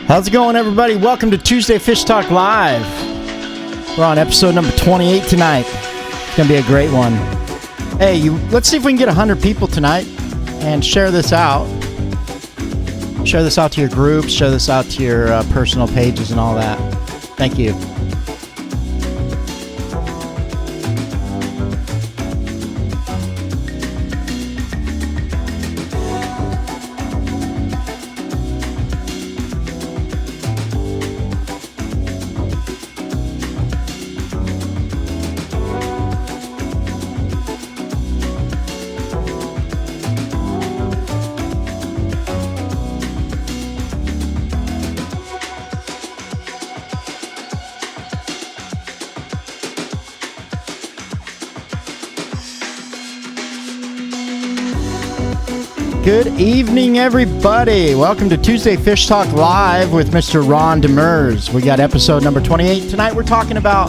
How's it going, everybody? Welcome to Tuesday Fish Talk Live. We're on episode number 28 tonight. It's going to be a great one. Hey, let's see if we can get 100 people tonight and share this out. Share this out to your groups, share this out to your personal pages and all that. Thank you. Good evening, everybody. Welcome to Tuesday Fish Talk Live with Mr. Ron Demers. We got episode number 28. Tonight we're talking about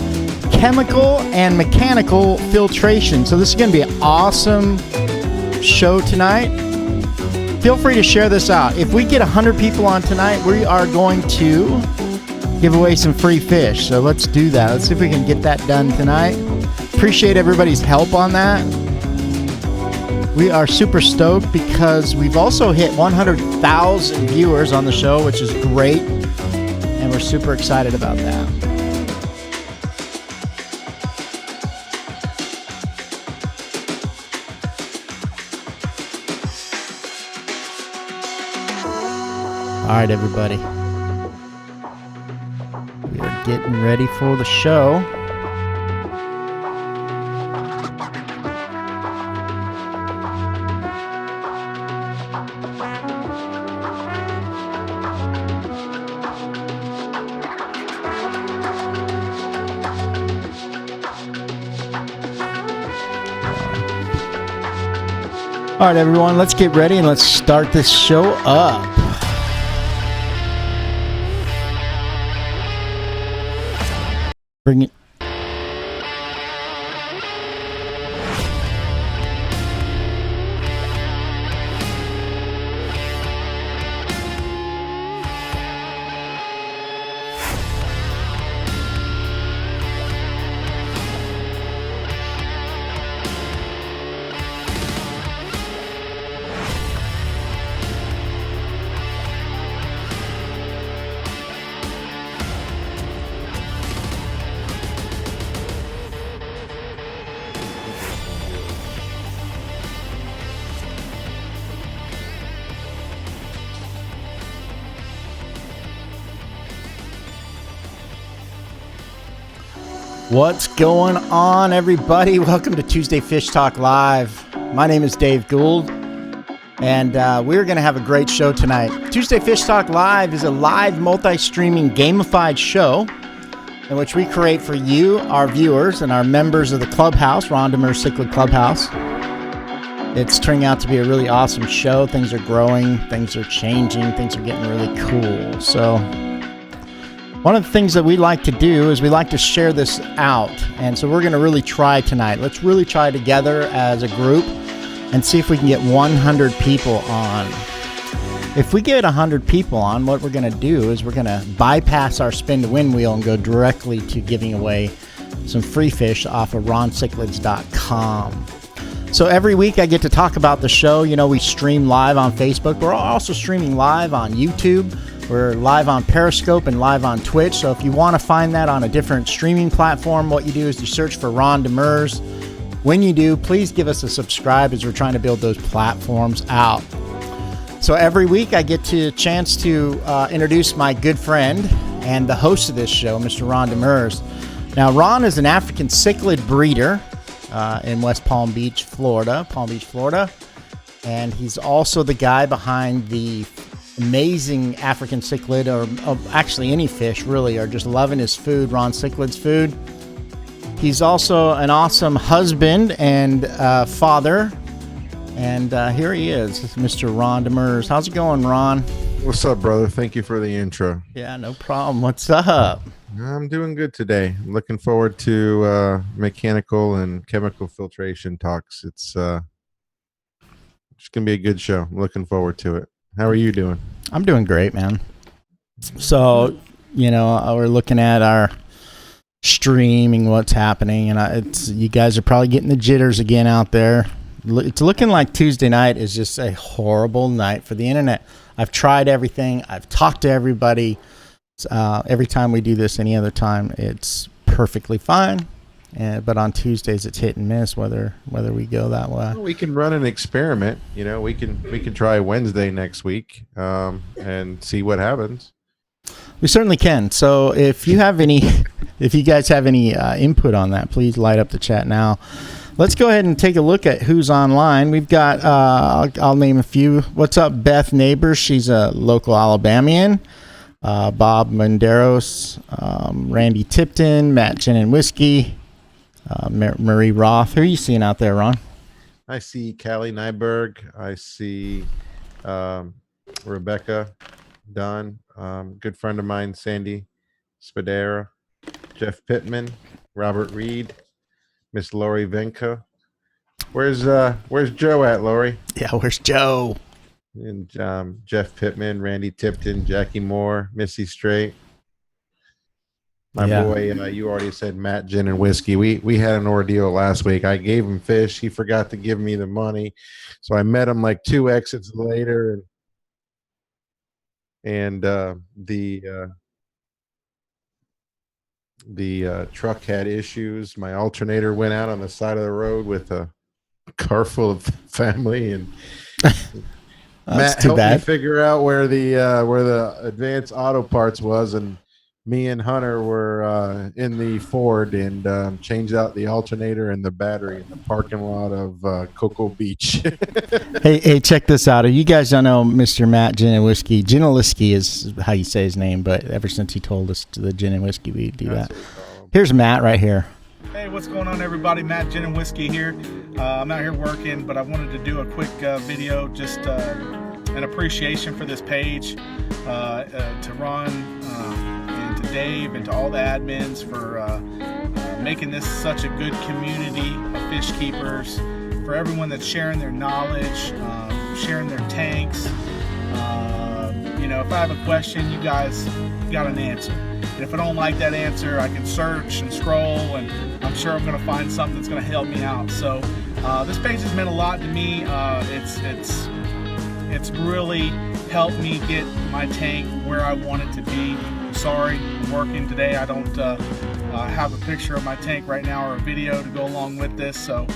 chemical and mechanical filtration. So this is going to be an awesome show tonight. Feel free to share this out. If we get 100 people on tonight, we are going to give away some free fish. So let's do that. Let's see if we can get that done tonight. Appreciate everybody's help on that. We are super stoked because we've also hit 100,000 viewers on the show, which is great, and we're super excited about that. All right, everybody. We are getting ready for the show. All right, everyone, let's get ready and let's start this show up. Bring it. What's going on, everybody? Welcome to Tuesday Fish Talk Live. My name is Dave Gould, and we're going to have a great show tonight. Tuesday Fish Talk Live is a live multi-streaming gamified show in which we create for you, our viewers, and our members of the clubhouse, Ron Demers Cichlid Clubhouse. It's turning out to be a really awesome show. Things are growing, things are changing, things are getting really cool. So one of the things that we like to do is we like to share this out. And so we're going to really try tonight. Let's really try together as a group and see if we can get 100 people on. If we get 100 people on, what we're going to do is we're going to bypass our spin to win wheel and go directly to giving away some free fish off of roncichlids.com. So every week I get to talk about the show. You know, we stream live on Facebook. We're also streaming live on YouTube. We're live on Periscope and live on Twitch. So if you want to find that on a different streaming platform, what you do is you search for Ron Demers. When you do, please give us a subscribe as we're trying to build those platforms out. So every week I get a chance to introduce my good friend and the host of this show, Mr. Ron Demers. Now, Ron is an African cichlid breeder in West Palm Beach, Florida. And he's also the guy behind the amazing African cichlid, or actually any fish really, are just loving his food, Ron Cichlid's food. He's also an awesome husband and father. And here he is, Mr. Ron Demers. How's it going, Ron? What's up, brother? Thank you for the intro. Yeah, no problem. What's up? I'm doing good today. I'm looking forward to mechanical and chemical filtration talks. It's going to be a good show. I'm looking forward to it. How are you doing? I'm doing great, man. So, we're looking at our streaming, what's happening, and you guys are probably getting the jitters again out there. It's looking like Tuesday night is just a horrible night for the internet. I've tried everything. I've talked to everybody. Every time we do this, any other time, it's perfectly fine. But on Tuesdays, it's hit and miss whether we go that way. Well, we can run an experiment. We can try Wednesday next week and see what happens. We certainly can. So if you guys have any input on that, please light up the chat now. Let's go ahead and take a look at who's online. We've got, I'll name a few. What's up, Beth Neighbors? She's a local Alabamian. Bob Menderos, Randy Tipton, Matt Gin and Whiskey, Marie Roth. Who are you seeing out there, Ron? I see Callie Nyberg. I see Rebecca Dunn. Good friend of mine, Sandy Spadera, Jeff Pittman, Robert Reed, Miss Lori Venka. Where's Joe at, Lori? Yeah, where's Joe? And Jeff Pittman, Randy Tipton, Jackie Moore, Missy Straight. My boy, you already said Matt Gin and Whiskey. We had an ordeal last week. I gave him fish. He forgot to give me the money. So I met him like 2 exits later. And the truck had issues. My alternator went out on the side of the road with a car full of family, and Matt helped me figure out where the advanced auto parts was, and me and Hunter were in the Ford and changed out the alternator and the battery in the parking lot of Cocoa Beach. Hey, check this out. You guys don't know Mr. Matt Gin and Whiskey. Gin and Whiskey is how you say his name, but ever since he told us the Gin and Whiskey, we do that. Here's Matt right here. Hey, what's going on, everybody? Matt Gin and Whiskey here. I'm out here working, but I wanted to do a quick video, just an appreciation for this page, to Ron and to Dave and to all the admins for making this such a good community of fish keepers, for everyone that's sharing their knowledge, sharing their tanks. If I have a question, you guys got an answer. And if I don't like that answer, I can search and scroll, and I'm sure I'm going to find something that's going to help me out. So this page has meant a lot to me. It's really helped me get my tank where I want it to be. I'm sorry, I'm working today. I don't have a picture of my tank right now or a video to go along with this. So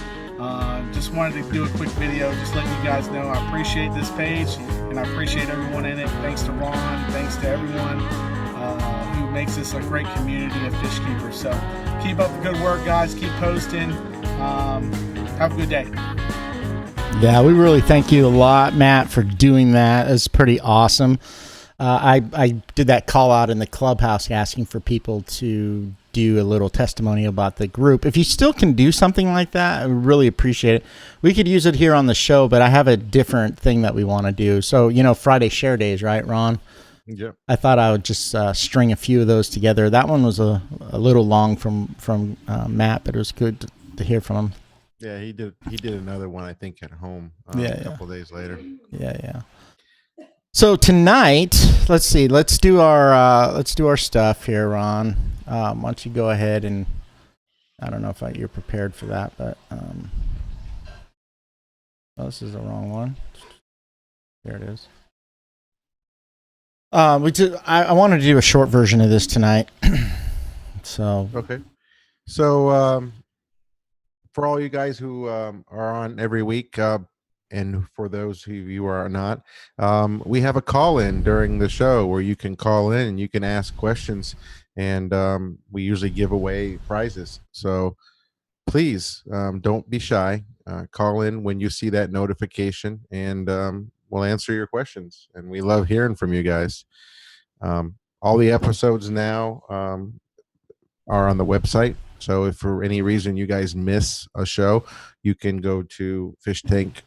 just wanted to do a quick video, just letting you guys know I appreciate this page and I appreciate everyone in it. Thanks to Ron, thanks to everyone who makes this a great community of fish keepers. So keep up the good work, guys. Keep posting. Have a good day. Yeah, we really thank you a lot, Matt, for doing that. It's pretty awesome. I did that call out in the clubhouse asking for people to do a little testimony about the group. If you still can do something like that, I would really appreciate it. We could use it here on the show, but I have a different thing that we want to do. So, Friday share days, right, Ron? Yeah. I thought I would just string a few of those together. That one was a little long from Matt, but it was good to hear from him. Yeah, he did another one, I think, at home a couple days later. Yeah. So tonight, let's see. Let's do our stuff here, Ron. Why don't you go ahead and I don't know if you're prepared for that, but this is the wrong one. There it is. I wanted to do a short version of this tonight. So okay. So for all you guys who are on every week, and for those who you are not, we have a call-in during the show where you can call in and you can ask questions, and we usually give away prizes. So please don't be shy. Call in when you see that notification, and we'll answer your questions. And we love hearing from you guys. All the episodes now are on the website. So if for any reason you guys miss a show, you can go to Fish Tank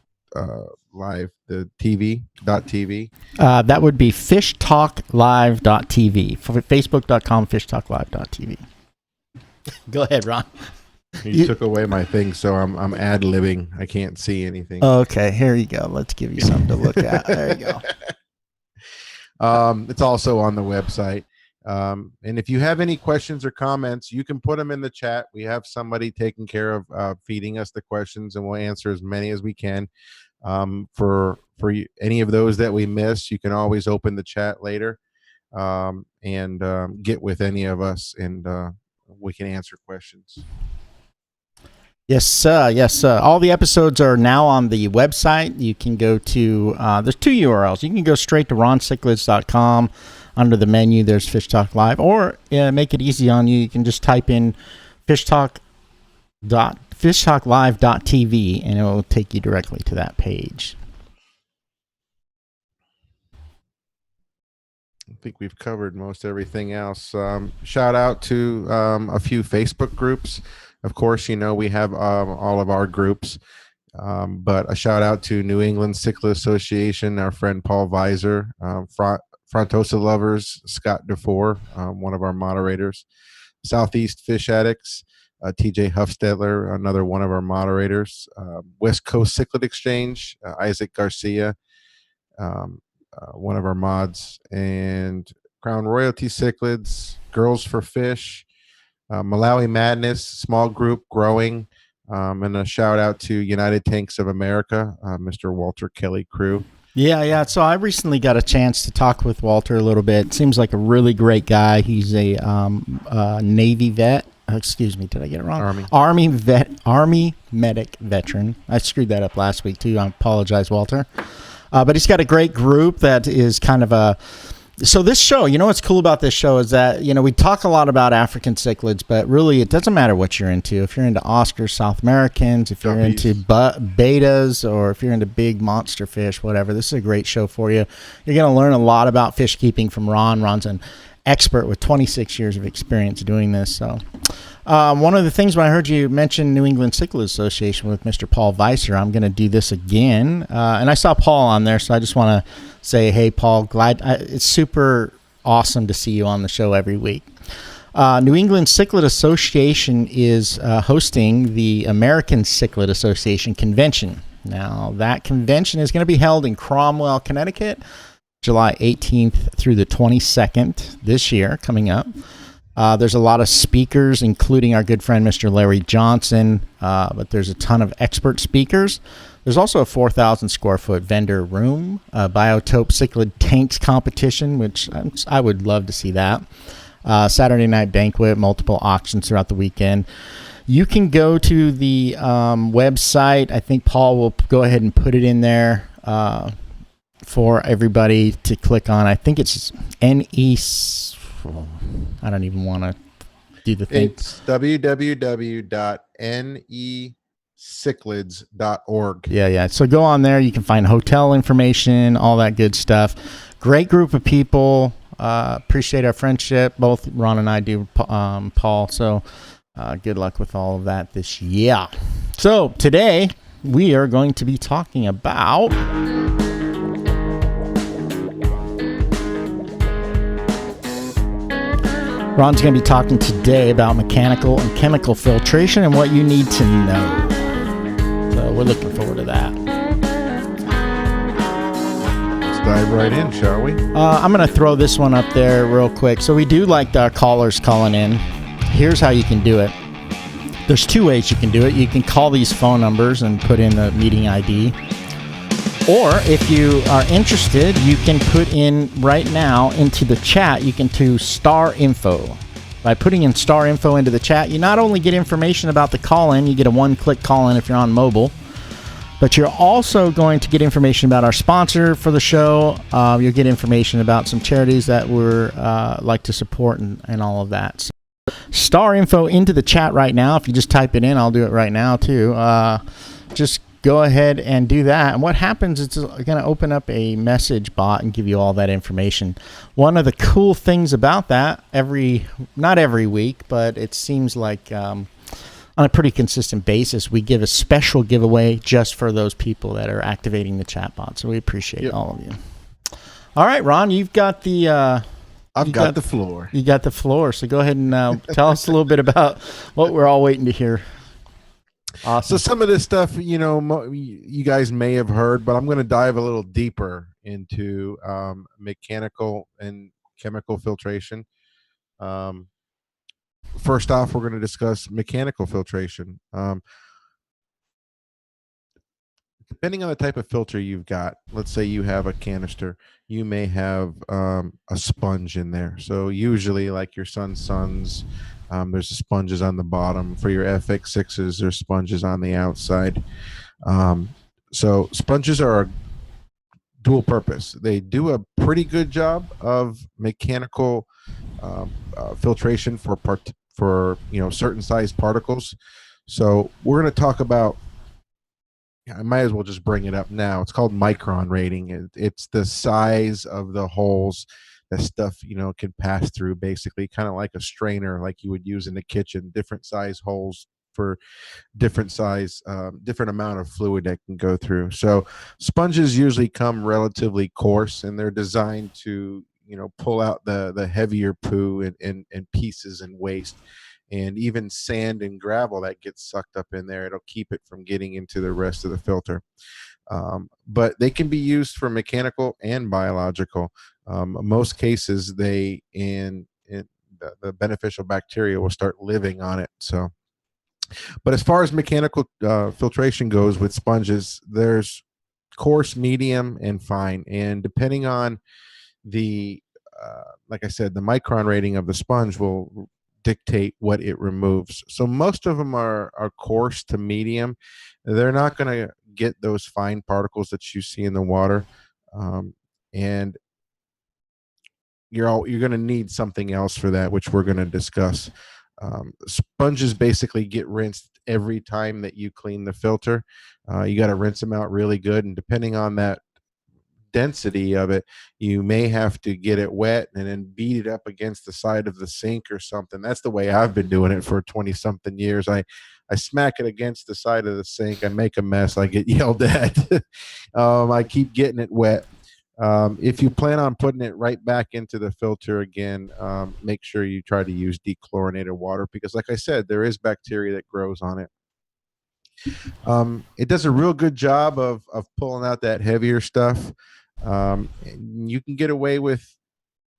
Live, the TV.tv. That would be fishtalklive.tv. Facebook.com, fishtalklive.tv. Go ahead, Ron. You took away my thing, so I'm ad-libbing. I can't see anything. Okay, here you go. Let's give you something to look at. There you go. It's also on the website. And if you have any questions or comments, you can put them in the chat. We have somebody taking care of feeding us the questions, and we'll answer as many as we can. For any of those that we miss, you can always open the chat later and get with any of us, and we can answer questions. Yes, sir. Yes, sir. All the episodes are now on the website. You can go to, there's two URLs. You can go straight to roncichlids.com. Under the menu, there's Fish Talk Live. Or make it easy on you. You can just type in fishtalklive.tv, and it will take you directly to that page. I think we've covered most everything else. Shout out to a few Facebook groups. Of course, we have all of our groups, but a shout out to New England Cichlid Association, our friend Paul Weiser, Frontosa Lovers, Scott DeFore, one of our moderators, Southeast Fish Addicts, TJ Huffstetler, another one of our moderators, West Coast Cichlid Exchange, Isaac Garcia, one of our mods, and Crown Royalty Cichlids, Girls for Fish, Malawi Madness, small group growing, and a shout out to United Tanks of America, Mr. Walter Kelly crew. Yeah. So I recently got a chance to talk with Walter a little bit. Seems like a really great guy. He's a Navy vet. Excuse me, did I get it wrong? Army medic veteran. I screwed that up last week too. I apologize, Walter. But he's got a great group that is kind of a... So this show, what's cool about this show is that, we talk a lot about African cichlids, but really it doesn't matter what you're into. If you're into Oscars, South Americans, if you're into betas, or if you're into big monster fish, whatever, this is a great show for you. You're going to learn a lot about fish keeping from Ron. Ron's an expert with 26 years of experience doing this. So one of the things when I heard you mention New England Cichlid Association with Mr. Paul Weiser, I'm going to do this again. And I saw Paul on there, so I just want to say, hey, Paul, it's super awesome to see you on the show every week. New England Cichlid Association is hosting the American Cichlid Association Convention. Now, that convention is going to be held in Cromwell, Connecticut, July 18th through the 22nd this year, coming up. There's a lot of speakers, including our good friend, Mr. Larry Johnson, but there's a ton of expert speakers. There's also a 4,000 square foot vendor room, Biotope Cichlid Tanks competition, which I would love to see that. Saturday night banquet, multiple auctions throughout the weekend. You can go to the website. I think Paul will go ahead and put it in there for everybody to click on. I think it's I don't even want to do the thing. It's www.neclids.org. Yeah. So go on there. You can find hotel information, all that good stuff. Great group of people. Appreciate our friendship. Both Ron and I do, Paul. So good luck with all of that this year. So today we are going to be talking about... Ron's going to be talking today about mechanical and chemical filtration and what you need to know. So we're looking forward to that. Let's dive right in, shall we? I'm going to throw this one up there real quick. So we do like our callers calling in. Here's how you can do it. There's two ways you can do it. You can call these phone numbers and put in the meeting ID. Or if you are interested, you can put in right now into the chat, you can do star info. By putting in star info into the chat, you not only get information about the call-in, you get a one-click call-in if you're on mobile, but you're also going to get information about our sponsor for the show. You'll get information about some charities that we're like to support and all of that. So star info into the chat right now. If you just type it in, I'll do it right now too. Just go ahead and do that. And what happens is it's going to open up a message bot and give you all that information. One of the cool things about that, not every week, but it seems like on a pretty consistent basis, we give a special giveaway just for those people that are activating the chat bot. So we appreciate all of you. All right, Ron, you've got the... I've got the floor. You got the floor. So go ahead and tell us a little bit about what we're all waiting to hear. Awesome. So some of this stuff, you guys may have heard, but I'm going to dive a little deeper into mechanical and chemical filtration. First off, we're going to discuss mechanical filtration. Depending on the type of filter you've got, let's say you have a canister, you may have a sponge in there. So usually, like your Suns, there's sponges on the bottom. For your FX6s, there's sponges on the outside. So sponges are a dual purpose. They do a pretty good job of mechanical filtration for certain size particles. So we're going to talk about. I might as well just bring it up now. It's called micron rating. It's the size of the holes that stuff can pass through. Basically, kind of like a strainer, like you would use in the kitchen. Different size holes for different amount of fluid that can go through. So sponges usually come relatively coarse, and they're designed to pull out the heavier poo and pieces and waste. And even sand and gravel that gets sucked up in there, it'll keep it from getting into the rest of the filter. But they can be used for mechanical and biological. Most cases, the beneficial bacteria will start living on it. So, but as far as mechanical filtration goes with sponges, there's coarse, medium, and fine. And depending on like I said, the micron rating of the sponge will dictate what it removes. So most of them are coarse to medium. They're not going to get those fine particles that you see in the water, and you're going to need something else for that, which we're going to discuss. Sponges basically get rinsed every time that you clean the filter. You got to rinse them out really good, and depending on that density of it, you may have to get it wet and then beat it up against the side of the sink or something. That's the way I've been doing it for 20 something years. I smack it against the side of the sink. I make a mess. I get yelled at. I keep getting it wet. If you plan on putting it right back into the filter again, make sure you try to use dechlorinated water, because like I said, there is bacteria that grows on it. It does a real good job of pulling out that heavier stuff. You can get away with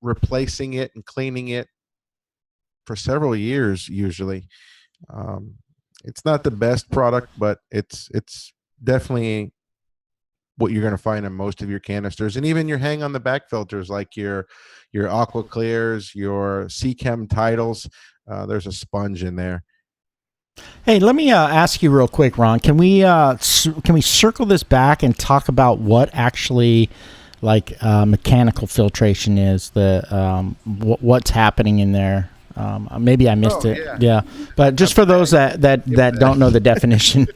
replacing it and cleaning it for several years usually. It's not the best product, but it's definitely what you're going to find in most of your canisters, and even your hang on the back filters like your Aqua Clears, your Seachem Titles. There's a sponge in there. Hey, let me ask you real quick, Ron. Can we circle this back and talk about what actually mechanical filtration is? What's happening in there? Maybe I missed it. Yeah, but just for those that don't know the definition,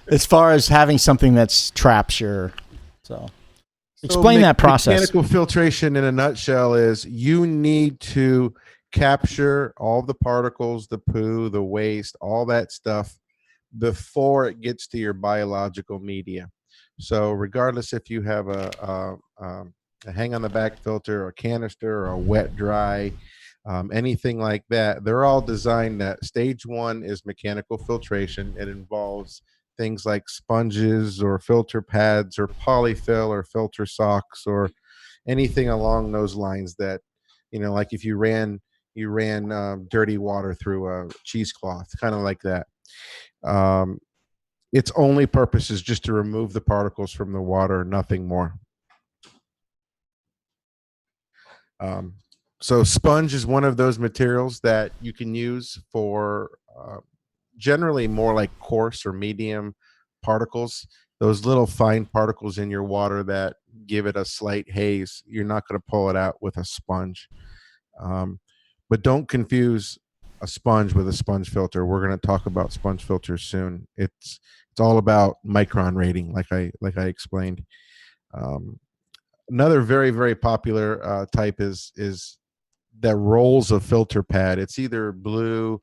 as far as having something that's traps your. So explain that process. Mechanical filtration in a nutshell is you need to capture all the particles, the poo, the waste, all that stuff before it gets to your biological media. So regardless if you have a hang on the back filter or a canister or a wet dry, anything like that, they're all designed that stage one is mechanical filtration. It involves things like sponges or filter pads or polyfill or filter socks or anything along those lines that, like if you ran dirty water through a cheesecloth, kind of like that. Its only purpose is just to remove the particles from the water, nothing more. So sponge is one of those materials that you can use for generally more like coarse or medium particles. Those little fine particles in your water that give it a slight haze, you're not going to pull it out with a sponge. But don't confuse a sponge with a sponge filter. We're going to talk about sponge filters soon. It's all about micron rating, like I explained. Another very, very popular type is that rolls of filter pad. It's either blue.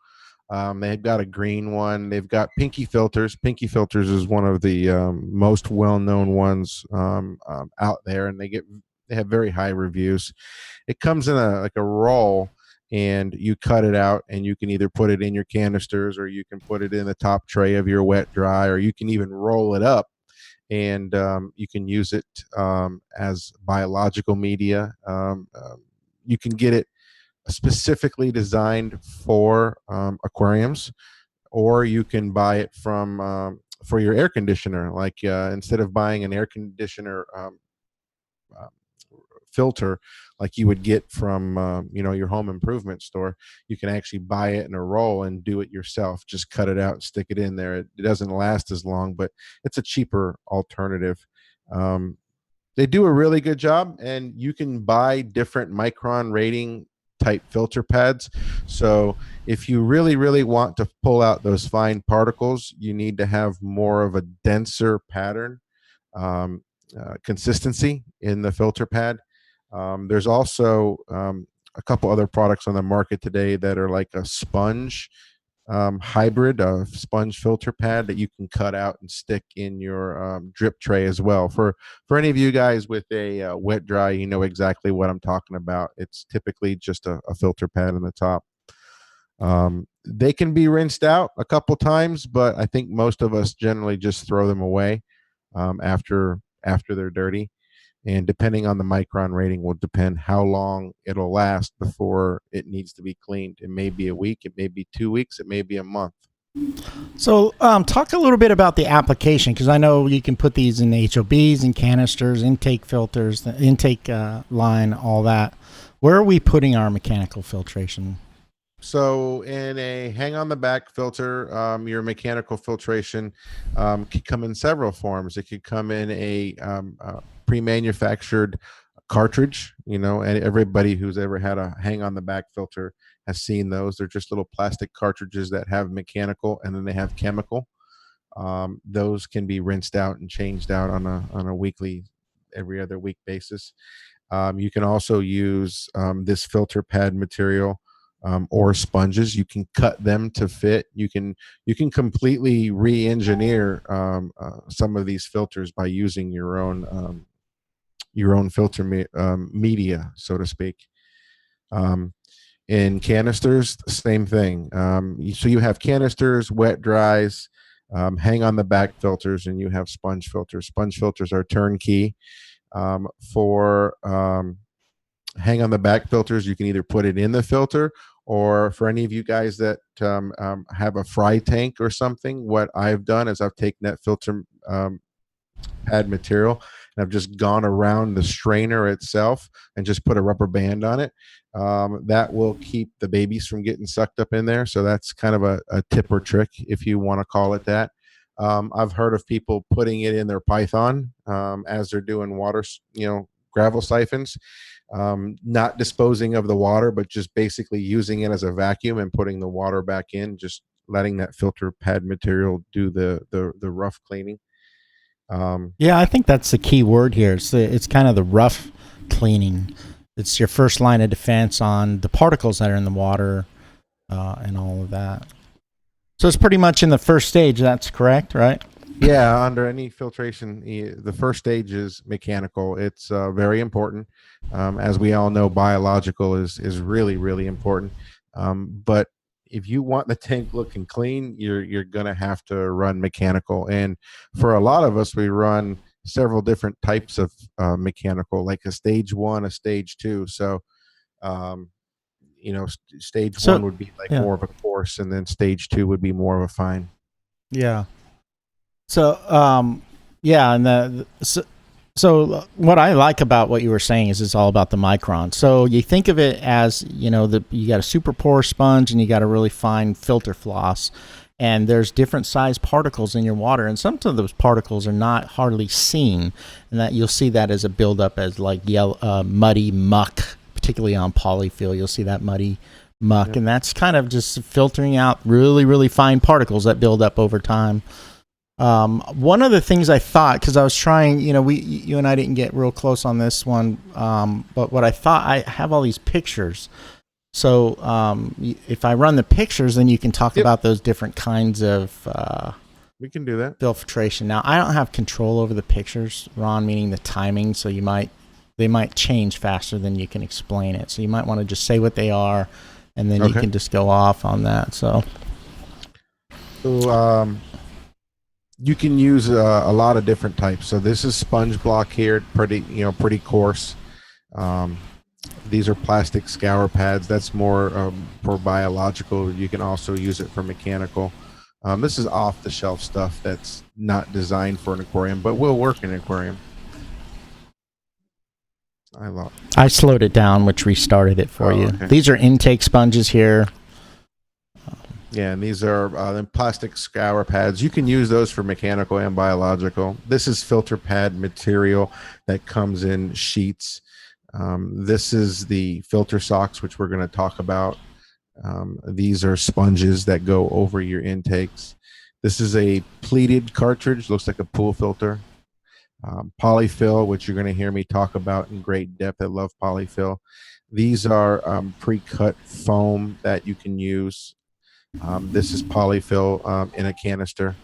They've got a green one. They've got Pinky Filters. Pinky Filters is one of the most well-known ones out there, and they have very high reviews. It comes in a roll, and you cut it out, and you can either put it in your canisters, or you can put it in the top tray of your wet dry, or you can even roll it up and you can use it as biological media. You can get it specifically designed for aquariums, or you can buy it from for your air conditioner. Like instead of buying an air conditioner uh, filter like you would get from your home improvement store, you can actually buy it in a roll and do it yourself. Just cut it out and stick it in there. It doesn't last as long, but it's a cheaper alternative. They do a really good job, and you can buy different micron rating type filter pads. So if you really, really want to pull out those fine particles, you need to have more of a denser pattern consistency in the filter pad. There's also a couple other products on the market today that are like a sponge hybrid of sponge filter pad that you can cut out and stick in your drip tray as well. For any of you guys with a wet dry, you know exactly what I'm talking about. It's typically just a filter pad on the top. They can be rinsed out a couple times, but I think most of us generally just throw them away after they're dirty. And depending on the micron rating will depend how long it'll last before it needs to be cleaned. It may be a week, it may be 2 weeks, it may be a month. So talk a little bit about the application, because I know you can put these in HOBs and canisters, intake filters, the intake line, all that. Where are we putting our mechanical filtration? So in a hang on the back filter, your mechanical filtration could come in several forms. It could come in a pre-manufactured cartridge, and everybody who's ever had a hang on the back filter has seen those. They're just little plastic cartridges that have mechanical and then they have chemical. Those can be rinsed out and changed out on a weekly, every other week basis. You can also use this filter pad material or sponges. You can cut them to fit. You can completely re-engineer some of these filters by using your own filter media, so to speak. In canisters, same thing. So you have canisters, wet dries, hang on the back filters, and you have sponge filters. Sponge filters are turnkey. For hang on the back filters, you can either put it in the filter, or for any of you guys that have a fry tank or something, what I've done is I've taken that filter pad material and I've just gone around the strainer itself and just put a rubber band on it. That will keep the babies from getting sucked up in there. So that's kind of a tip or trick, if you want to call it that. I've heard of people putting it in their Python as they're doing water, gravel siphons, not disposing of the water, but just basically using it as a vacuum and putting the water back in, just letting that filter pad material do the rough cleaning. Yeah, I think that's the key word here. It's kind of the rough cleaning. It's your first line of defense on the particles that are in the water and all of that. So it's pretty much in the first stage. That's correct, right? Yeah, under any filtration, the first stage is mechanical. It's very important. As we all know, biological is really, really important. But if you want the tank looking clean, you're going to have to run mechanical. And for a lot of us, we run several different types of mechanical, like a stage 1, a stage 2. So, stage 1 would be like more of a coarse, and then stage 2 would be more of a fine. Yeah. So, and so what I like about what you were saying is it's all about the micron. So you think of it as, you got a super porous sponge and you got a really fine filter floss, and there's different size particles in your water, and some of those particles are not hardly seen, and that you'll see that as a buildup as like yellow, muddy muck, particularly on polyfill. You'll see that muddy muck, and that's kind of just filtering out really, really fine particles that build up over time. One of the things I thought, because I was trying, you and I didn't get real close on this one, but what I thought, I have all these pictures. So if I run the pictures, then you can talk about those different kinds of we can do that. Filtration. Now, I don't have control over the pictures, Ron, meaning the timing, so they might change faster than you can explain it. So you might want to just say what they are, and then you can just go off on that. So you can use a lot of different types. So this is sponge block here, pretty coarse. These are plastic scour pads. That's more for biological. You can also use it for mechanical. This is off the shelf stuff that's not designed for an aquarium, but will work in an aquarium. I slowed it down, which restarted it for you. Okay. These are intake sponges here. Yeah, and these are plastic scour pads. You can use those for mechanical and biological. This is filter pad material that comes in sheets. This is the filter socks, which we're going to talk about. These are sponges that go over your intakes. This is a pleated cartridge, looks like a pool filter. Polyfill, which you're going to hear me talk about in great depth. I love polyfill. These are pre-cut foam that you can use. This is polyfill in a canister.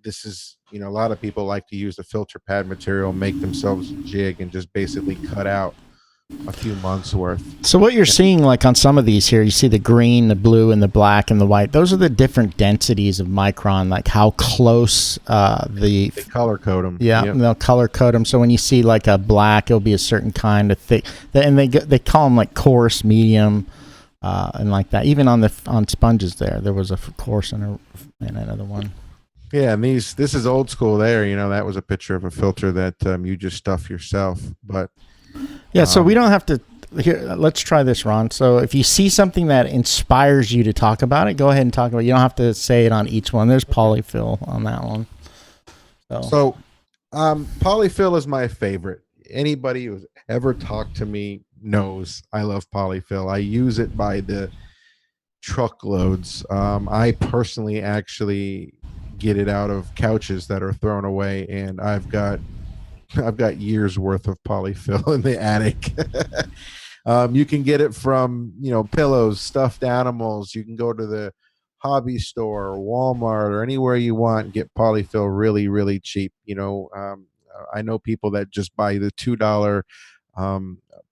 This is, a lot of people like to use the filter pad material, make themselves a jig, and just basically cut out a few months worth. So what you're seeing, like on some of these here, you see the green, the blue, and the black, and the white. Those are the different densities of micron, like how close They color code them. Yeah, yep. They'll color code them. So when you see like a black, it'll be a certain kind of thick, and they call them like coarse, medium, and like that. Even on sponges, there was a coarse and another one. Yeah, and this is old school. There, that was a picture of a filter that you just stuff yourself, but. Yeah, so we don't have to. Here, let's try this, Ron. So if you see something that inspires you to talk about it, go ahead and talk about it. You don't have to say it on each one. There's polyfill on that one. So polyfill is my favorite. Anybody who's ever talked to me knows I love polyfill. I use it by the truckloads. I personally actually get it out of couches that are thrown away, and I've got years worth of polyfill in the attic. You can get it from, pillows, stuffed animals. You can go to the hobby store or Walmart or anywhere you want and get polyfill really, really cheap. I know people that just buy the $2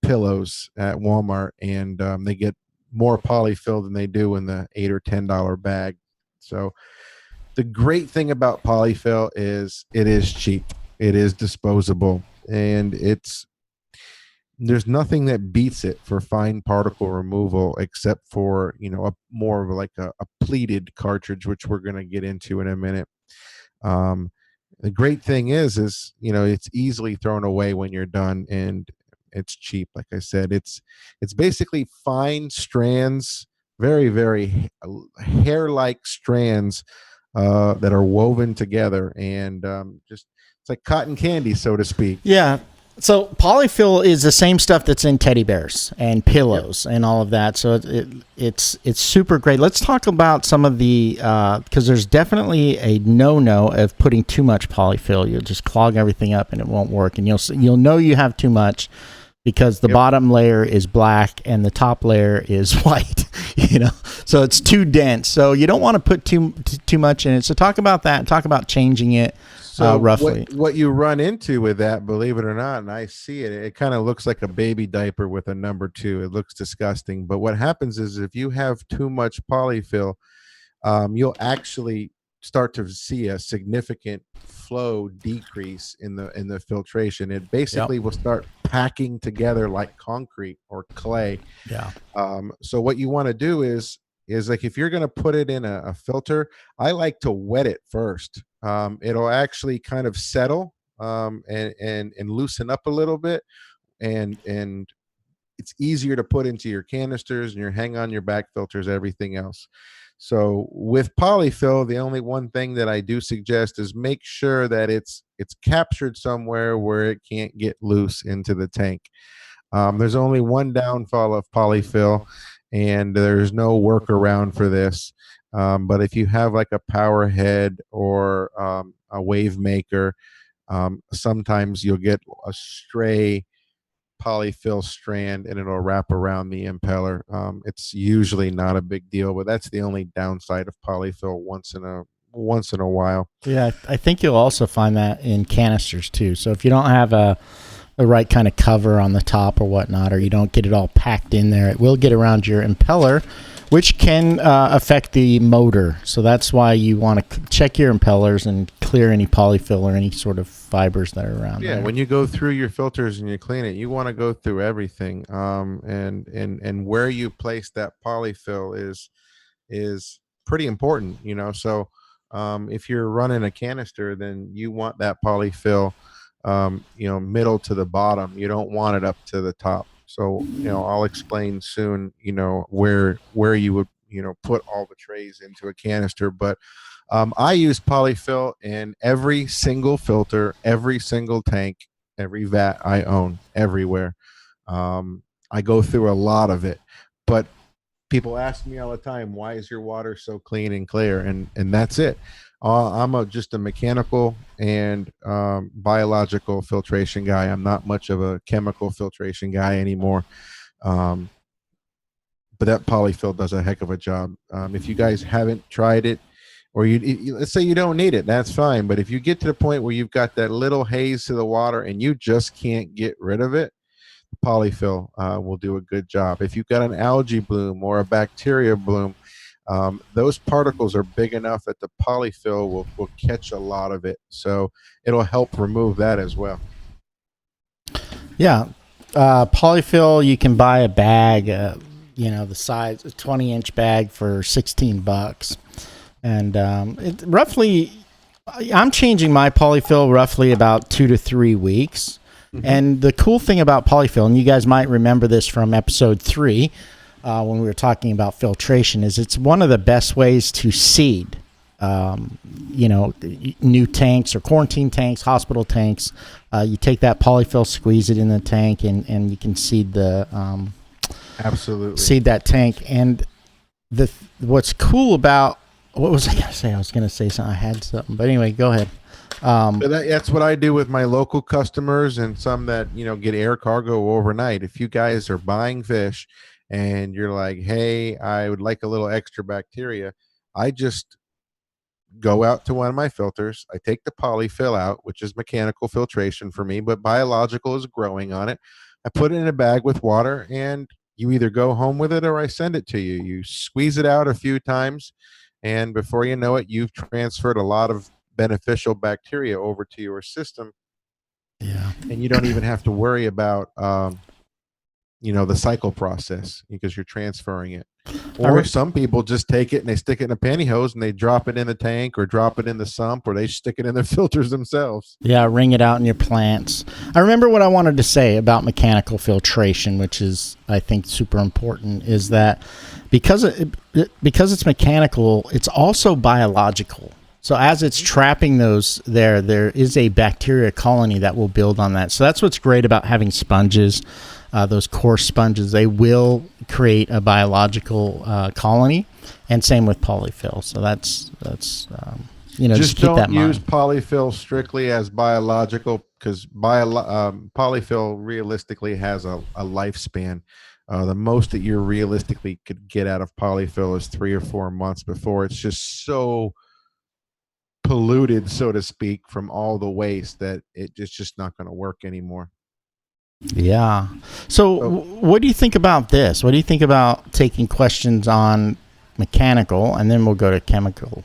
pillows at Walmart, and they get more polyfill than they do in the $8 or $10 bag. So the great thing about polyfill is it is cheap. It is disposable, and there's nothing that beats it for fine particle removal except for, more of like a pleated cartridge, which we're going to get into in a minute. The great thing is, it's easily thrown away when you're done, and it's cheap. Like I said, it's basically fine strands, very, very hair-like strands that are woven together, and it's like cotton candy, so to speak. Yeah. So polyfill is the same stuff that's in teddy bears and pillows and all of that. So it's super great. Let's talk about some of the because there's definitely a no of putting too much polyfill. You'll just clog everything up and it won't work. And you'll know you have too much because the bottom layer is black and the top layer is white. So it's too dense. So you don't want to put too much in it. So talk about that. Talk about changing it. So roughly, what you run into with that, believe it or not, and I see it, it kind of looks like a baby diaper with a number 2. It looks disgusting. But what happens is if you have too much polyfill, you'll actually start to see a significant flow decrease in the filtration. It basically will start packing together like concrete or clay. Yeah. So what you want to do is like if you're going to put it in a filter, I like to wet it first. It'll actually kind of settle and loosen up a little bit, and it's easier to put into your canisters and your hang on your back filters, everything else. So with polyfill, the only one thing that I do suggest is make sure that it's captured somewhere where it can't get loose into the tank. There's only one downfall of polyfill, and there's no workaround for this. But if you have like a power head or a wave maker, sometimes you'll get a stray polyfill strand and it'll wrap around the impeller. It's usually not a big deal, but that's the only downside of polyfill once in a while. Yeah, I think you'll also find that in canisters too. So if you don't have the right kind of cover on the top or whatnot, or you don't get it all packed in there, it will get around your impeller. which can affect the motor. So that's why you want to check your impellers and clear any polyfill or any sort of fibers that are around Yeah, there. when you go through your filters and you clean it, you want to go through everything. And where you place that polyfill is pretty important, you know. So if you're running a canister, then you want that polyfill, middle to the bottom. You don't want it up to the top. So, I'll explain soon, where you would, put all the trays into a canister. But I use polyfill in every single filter, every single tank, every vat I own, everywhere. I go through a lot of it, but people ask me all the time, why is your water so clean and clear? And that's it. Just a mechanical and biological filtration guy. I'm not much of a chemical filtration guy anymore. But that polyfill does a heck of a job. If you guys haven't tried it, or let's say you don't need it, that's fine. But if you get to the point where you've got that little haze to the water and you just can't get rid of it, polyfill will do a good job. If you've got an algae bloom or a bacteria bloom, those particles are big enough that the polyfill will catch a lot of it. So it'll help remove that as well. Yeah. Polyfill, you can buy a bag, the size, a 20-inch bag for $16. And it roughly, I'm changing my polyfill roughly about 2 to 3 weeks. Mm-hmm. And the cool thing about polyfill, and you guys might remember this from episode 3 when we were talking about filtration, is it's one of the best ways to seed, new tanks or quarantine tanks, hospital tanks. You take that polyfill, squeeze it in the tank, and you can seed absolutely seed that tank. And what's cool about, what was I going to say? I was going to say something. I had something, but anyway, go ahead. That's what I do with my local customers and some that, get air cargo overnight. If you guys are buying fish and you're like, hey, I would like a little extra bacteria, I just go out to one of my filters. I take the polyfill out, which is mechanical filtration for me, but biological is growing on it. I put it in a bag with water, and you either go home with it or I send it to you. You squeeze it out a few times, and before you know it, you've transferred a lot of beneficial bacteria over to your system. Yeah. And you don't even have to worry about the cycle process because you're transferring it. Or some people just take it and they stick it in a pantyhose and they drop it in the tank or drop it in the sump, or they stick it in their filters themselves. Yeah, wring it out in your plants. I remember what I wanted to say about mechanical filtration, which is, I think, super important, is that because it's mechanical, it's also biological. So as it's trapping those there is a bacteria colony that will build on that. So that's what's great about having sponges, those coarse sponges. They will create a biological colony, and same with polyfill. So that's just keep that in mind. Don't use polyfill strictly as biological, because polyfill realistically has a lifespan. The most that you realistically could get out of polyfill is 3 or 4 months before it's just so polluted, so to speak, from all the waste that it's just not going to work anymore. Yeah. So what do you think about this? What do you think about taking questions on mechanical, and then we'll go to chemical?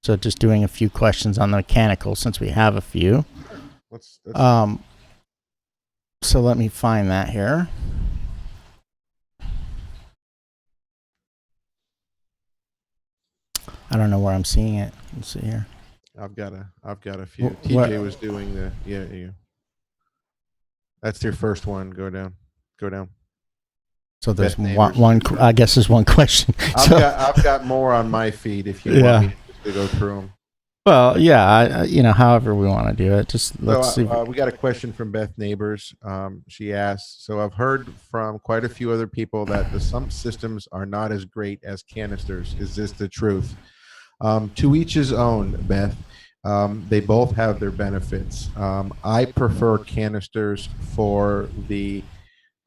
So just doing a few questions on the mechanical, since we have a few. So let me find that here. I don't know where I'm seeing it. Let's see here. I've got a few. TJ was doing the yeah. That's your first one. Go down. So there's one. I guess there's one question. I've got more on my feed if you want me to go through them. Well, yeah, however we want to do it. Just let's see. We got a question from Beth Neighbors. She asks, so I've heard from quite a few other people that the sump systems are not as great as canisters. Is this the truth? To each his own, Beth. They both have their benefits. I prefer canisters for the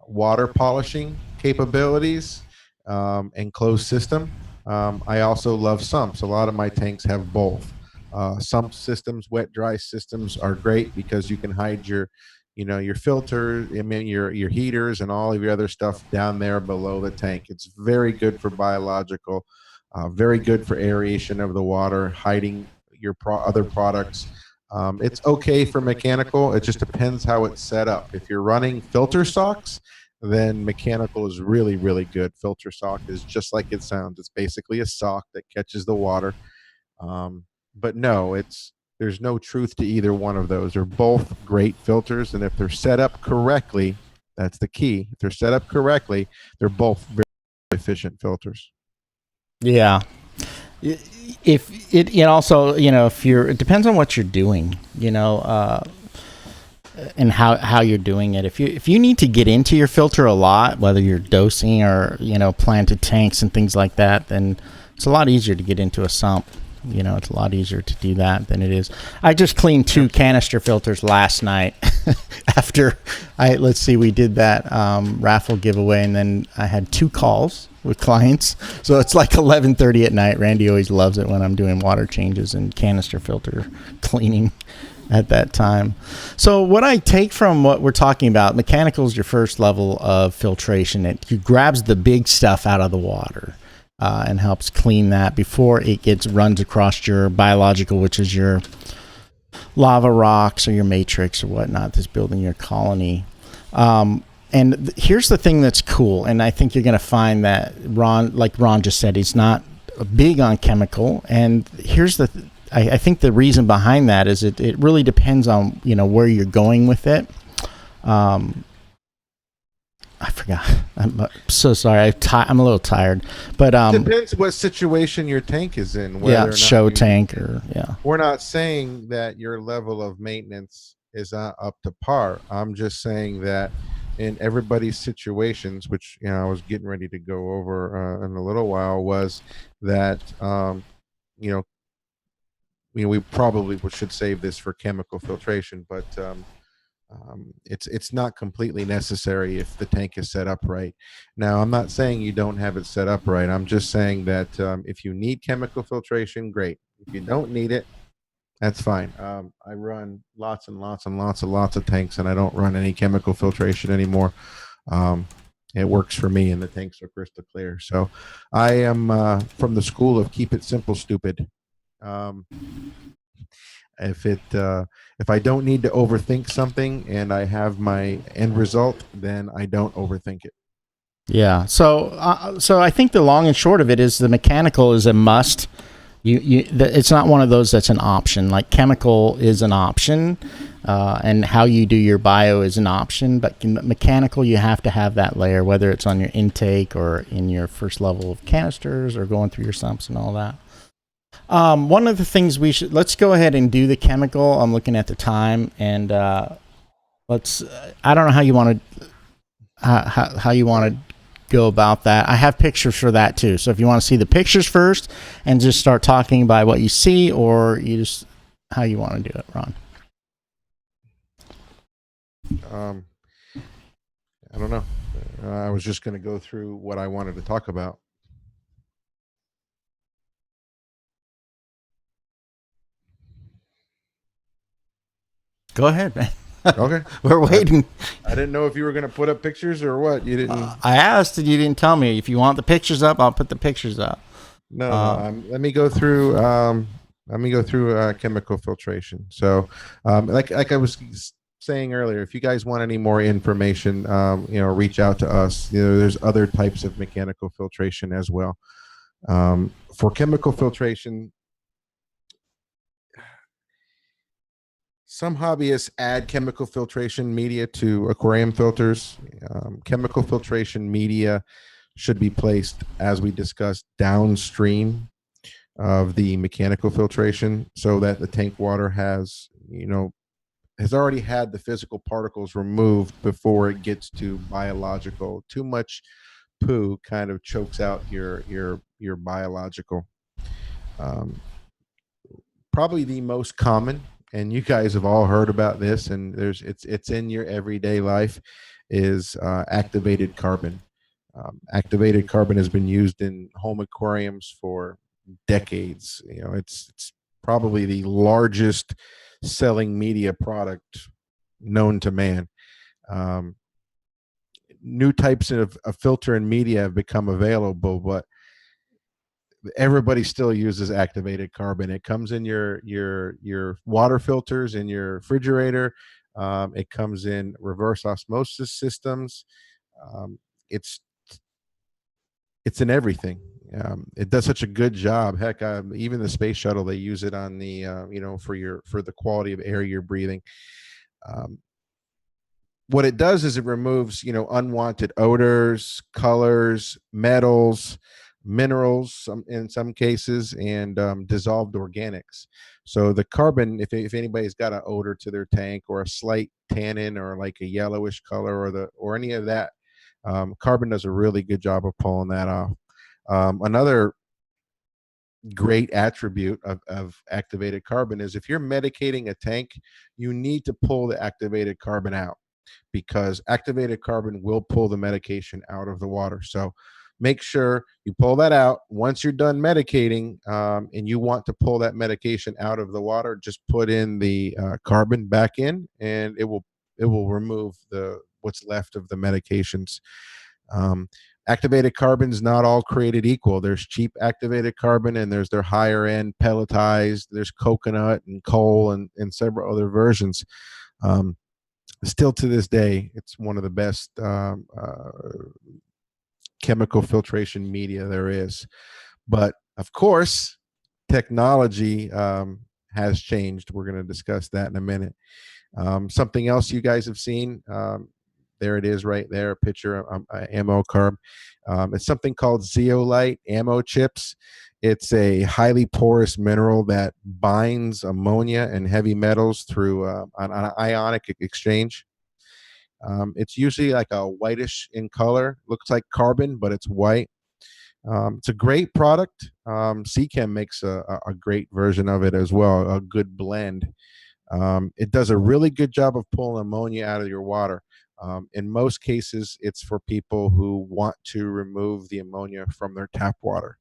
water polishing capabilities and closed system. I also love sumps. A lot of my tanks have both. Sump systems, wet dry systems are great because you can hide your your filter, I mean your heaters and all of your other stuff down there below the tank. It's very good for biological, very good for aeration of the water, hiding your other products. It's okay for mechanical. It just depends how it's set up. If you're running filter socks, then mechanical is really, really good. Filter sock is just like it sounds. It's basically a sock that catches the water. But no, there's no truth to either one of those. They're both great filters, and if they're set up correctly, that's the key. If they're set up correctly, they're both very efficient filters. Yeah. If it also, if it depends on what you're doing, and how you're doing it. If you need to get into your filter a lot, whether you're dosing or planted tanks and things like that, then it's a lot easier to get into a sump. It's a lot easier to do that than it is. I just cleaned 2 canister filters last night after we did that raffle giveaway, and then I had 2 calls with clients. So it's like 11:30 at night. Randy always loves it when I'm doing water changes and canister filter cleaning at that time. So what I take from what we're talking about, mechanical is your first level of filtration. It grabs the big stuff out of the water. And helps clean that before it runs across your biological, which is your lava rocks or your matrix or whatnot that's building your colony. And here's the thing that's cool, and I think you're going to find that Ron just said, he's not big on chemical. And here's I think the reason behind that is it really depends on where you're going with it. I forgot. I'm so sorry. I'm a little tired, but it depends what situation your tank is in. Show tank or We're not saying that your level of maintenance is not up to par. I'm just saying that in everybody's situations, which I was getting ready to go over in a little while, was that we probably should save this for chemical filtration, but it's not completely necessary if the tank is set up right. Now, I'm not saying you don't have it set up right. I'm just saying that if you need chemical filtration, great. If you don't need it, that's fine. I run lots and lots and lots of tanks, and I don't run any chemical filtration anymore. It works for me, and the tanks are crystal clear. So I am from the school of keep it simple, stupid. If I don't need to overthink something and I have my end result, then I don't overthink it. Yeah. So I think the long and short of it is the mechanical is a must. It's not one of those that's an option. Like chemical is an option, and how you do your bio is an option. But mechanical, you have to have that layer, whether it's on your intake or in your first level of canisters or going through your sumps and all that. One of the things let's go ahead and do the chemical. I'm looking at the time, and I don't know how you want to go about that. I have pictures for that too. So if you want to see the pictures first and just start talking by what you see, or how you want to do it, Ron. I don't know. I was just going to go through what I wanted to talk about. Go ahead, man. Okay. We're waiting. I didn't know if you were going to put up pictures or what. You didn't. I asked and you didn't tell me. If you want the pictures up, I'll put the pictures up. No. Let me go through. Chemical filtration. So, like I was saying earlier, if you guys want any more information, reach out to us. There's other types of mechanical filtration as well. For chemical filtration, some hobbyists add chemical filtration media to aquarium filters. Chemical filtration media should be placed, as we discussed, downstream of the mechanical filtration, so that the tank water has already had the physical particles removed before it gets to biological. Too much poo kind of chokes out your biological. Probably the most common, and you guys have all heard about this, and it's in your everyday life, is activated carbon. Activated carbon has been used in home aquariums for decades. It's probably the largest selling media product known to man. Um, New types of filter and media have become available, but everybody still uses activated carbon. It comes in your water filters in your refrigerator. It comes in reverse osmosis systems. Um, it's it's in everything. It does such a good job. Heck, even the space shuttle, they use it on the for the quality of air you're breathing. Um, what it does is it removes unwanted odors, colors, metals, minerals, in some cases, and dissolved organics. So the carbon, if anybody's got an odor to their tank or a slight tannin or like a yellowish color or any of that, carbon does a really good job of pulling that off. Another great attribute of activated carbon is if you're medicating a tank, you need to pull the activated carbon out, because activated carbon will pull the medication out of the water. So make sure you pull that out. Once you're done medicating, and you want to pull that medication out of the water, just put in the carbon back in, and it will remove the what's left of the medications. Activated carbon's not all created equal. There's cheap activated carbon, and there's their higher end pelletized. There's coconut and coal and several other versions. Still to this day, it's one of the best chemical filtration media there is. But of course, technology has changed. We're going to discuss that in a minute. Something else you guys have seen, there it is right there, a picture of ammo carb. It's something called zeolite ammo chips. It's a highly porous mineral that binds ammonia and heavy metals through an ionic exchange. It's usually like a whitish in color, looks like carbon, but it's white. It's a great product. Chem makes a great version of it as well, a good blend. It does a really good job of pulling ammonia out of your water. In most cases, it's for people who want to remove the ammonia from their tap water.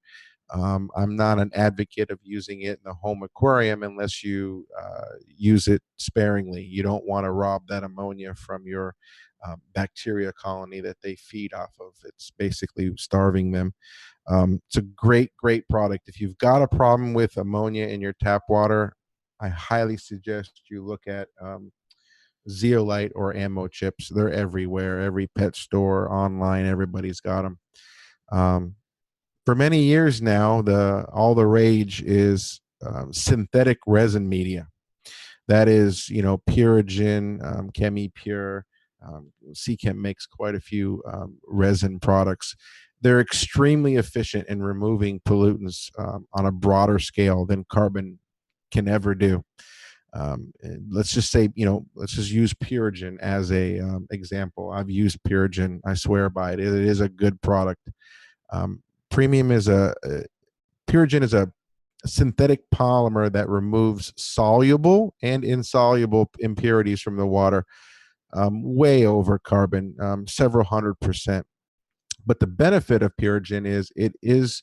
I'm not an advocate of using it in the home aquarium unless you use it sparingly. You don't want to rob that ammonia from your bacteria colony that they feed off of. It's basically starving them. It's a great, great product. If you've got a problem with ammonia in your tap water, I highly suggest you look at zeolite or ammo chips. They're everywhere, every pet store, online, everybody's got them. For many years now, all the rage is synthetic resin media. That is, Purigen, ChemiPure. Chem makes quite a few resin products. They're extremely efficient in removing pollutants on a broader scale than carbon can ever do. Let's just say, let's just use Purigen as a example. I've used Purigen. I swear by it. It is a good product. Premium is Purigen is a synthetic polymer that removes soluble and insoluble impurities from the water, way over carbon, several 100%. But the benefit of Purigen is it is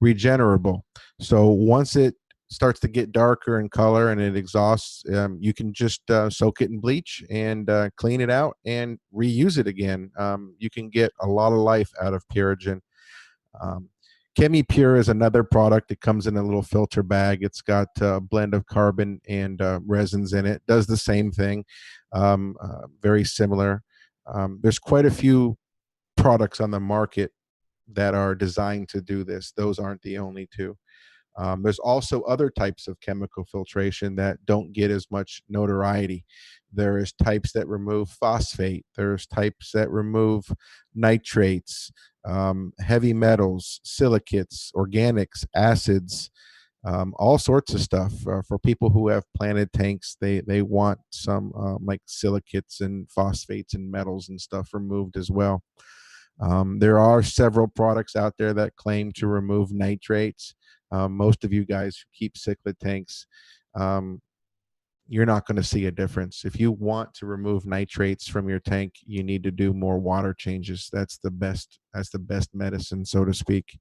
regenerable. So once it starts to get darker in color and it exhausts, you can just soak it in bleach and clean it out and reuse it again. You can get a lot of life out of Purigen. ChemiPure is another product. It comes in a little filter bag. It's got a blend of carbon and resins in it. Does the same thing. Very similar. There's quite a few products on the market that are designed to do this. Those aren't the only two. There's also other types of chemical filtration that don't get as much notoriety. There's types that remove phosphate. There's types that remove nitrates, heavy metals, silicates, organics, acids, all sorts of stuff. For people who have planted tanks, they want some like silicates and phosphates and metals and stuff removed as well. There are several products out there that claim to remove nitrates. Most of you guys who keep cichlid tanks, you're not going to see a difference. If you want to remove nitrates from your tank, you need to do more water changes. That's the best medicine, so to speak.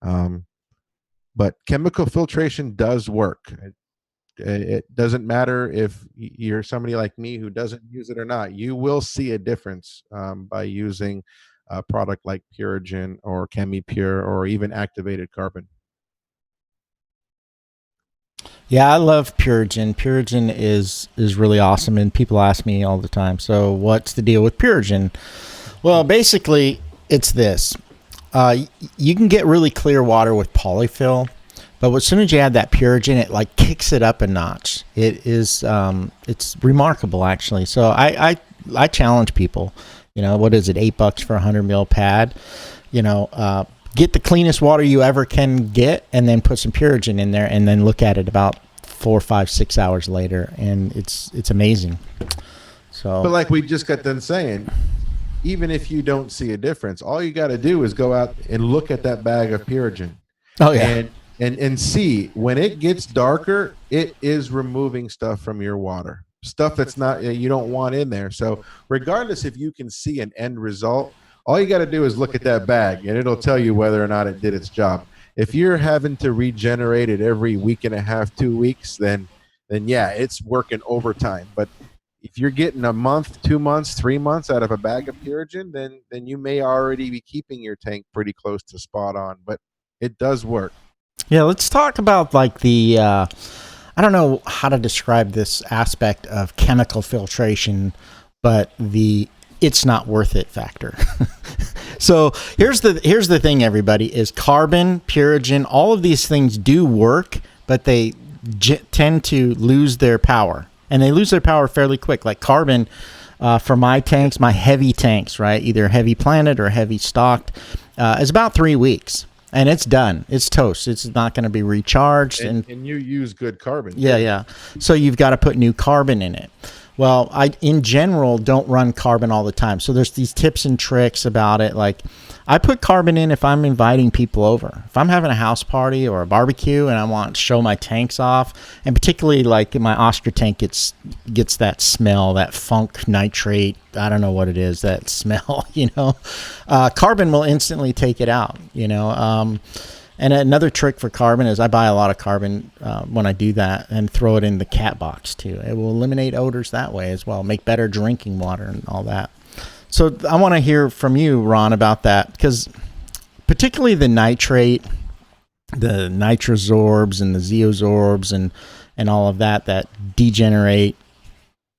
But chemical filtration does work. It doesn't matter if you're somebody like me who doesn't use it or not. You will see a difference by using a product like Purigen or ChemiPure or even activated carbon. Yeah, I love Purigen. Purigen is really awesome, and people ask me all the time. So, what's the deal with Purigen? Well, basically, it's this: you can get really clear water with polyfill, but as soon as you add that Purigen, it like kicks it up a notch. It is it's remarkable, actually. So, I challenge people. You know, what is it? $8 for a 100 ml pad. You know, get the cleanest water you ever can get, and then put some Purigen in there, and then look at it about 4, 5, 6 hours later, and it's amazing. So, but like we just got done saying, even if you don't see a difference, all you got to do is go out and look at that bag of Purigen. Oh yeah, and see when it gets darker, it is removing stuff from your water, stuff that's not you don't want in there. So regardless if you can see an end result, all you got to do is look at that bag, and it'll tell you whether or not it did its job. If you're having to regenerate it every week and a half, 2 weeks, then yeah, it's working overtime. But if you're getting a month, 2 months, 3 months out of a bag of Purigen, then you may already be keeping your tank pretty close to spot on. But it does work. yeah. Let's talk about like the I don't know how to describe this aspect of chemical filtration, but the it's not worth it factor. So here's the thing, everybody, is carbon, Purigen, all of these things do work, but they tend to lose their power, and they lose their power fairly quick. Like carbon, for my tanks, my heavy tanks, right, either heavy planted or heavy stocked, is about 3 weeks. And it's done. It's toast. It's not going to be recharged. And you use good carbon. Yeah. So you've got to put new carbon in it. Well, I, in general, don't run carbon all the time. So there's these tips and tricks about it. Like, I put carbon in if I'm inviting people over. If I'm having a house party or a barbecue and I want to show my tanks off, and particularly like my Oscar tank gets that smell, that funk nitrate, I don't know what it is, that smell, carbon will instantly take it out, And another trick for carbon is I buy a lot of carbon when I do that and throw it in the cat box too. It will eliminate odors that way as well, make better drinking water and all that. So I want to hear from you, Ron, about that, because particularly the nitrate, the nitrosorbs and the zeosorbs and all of that degenerate.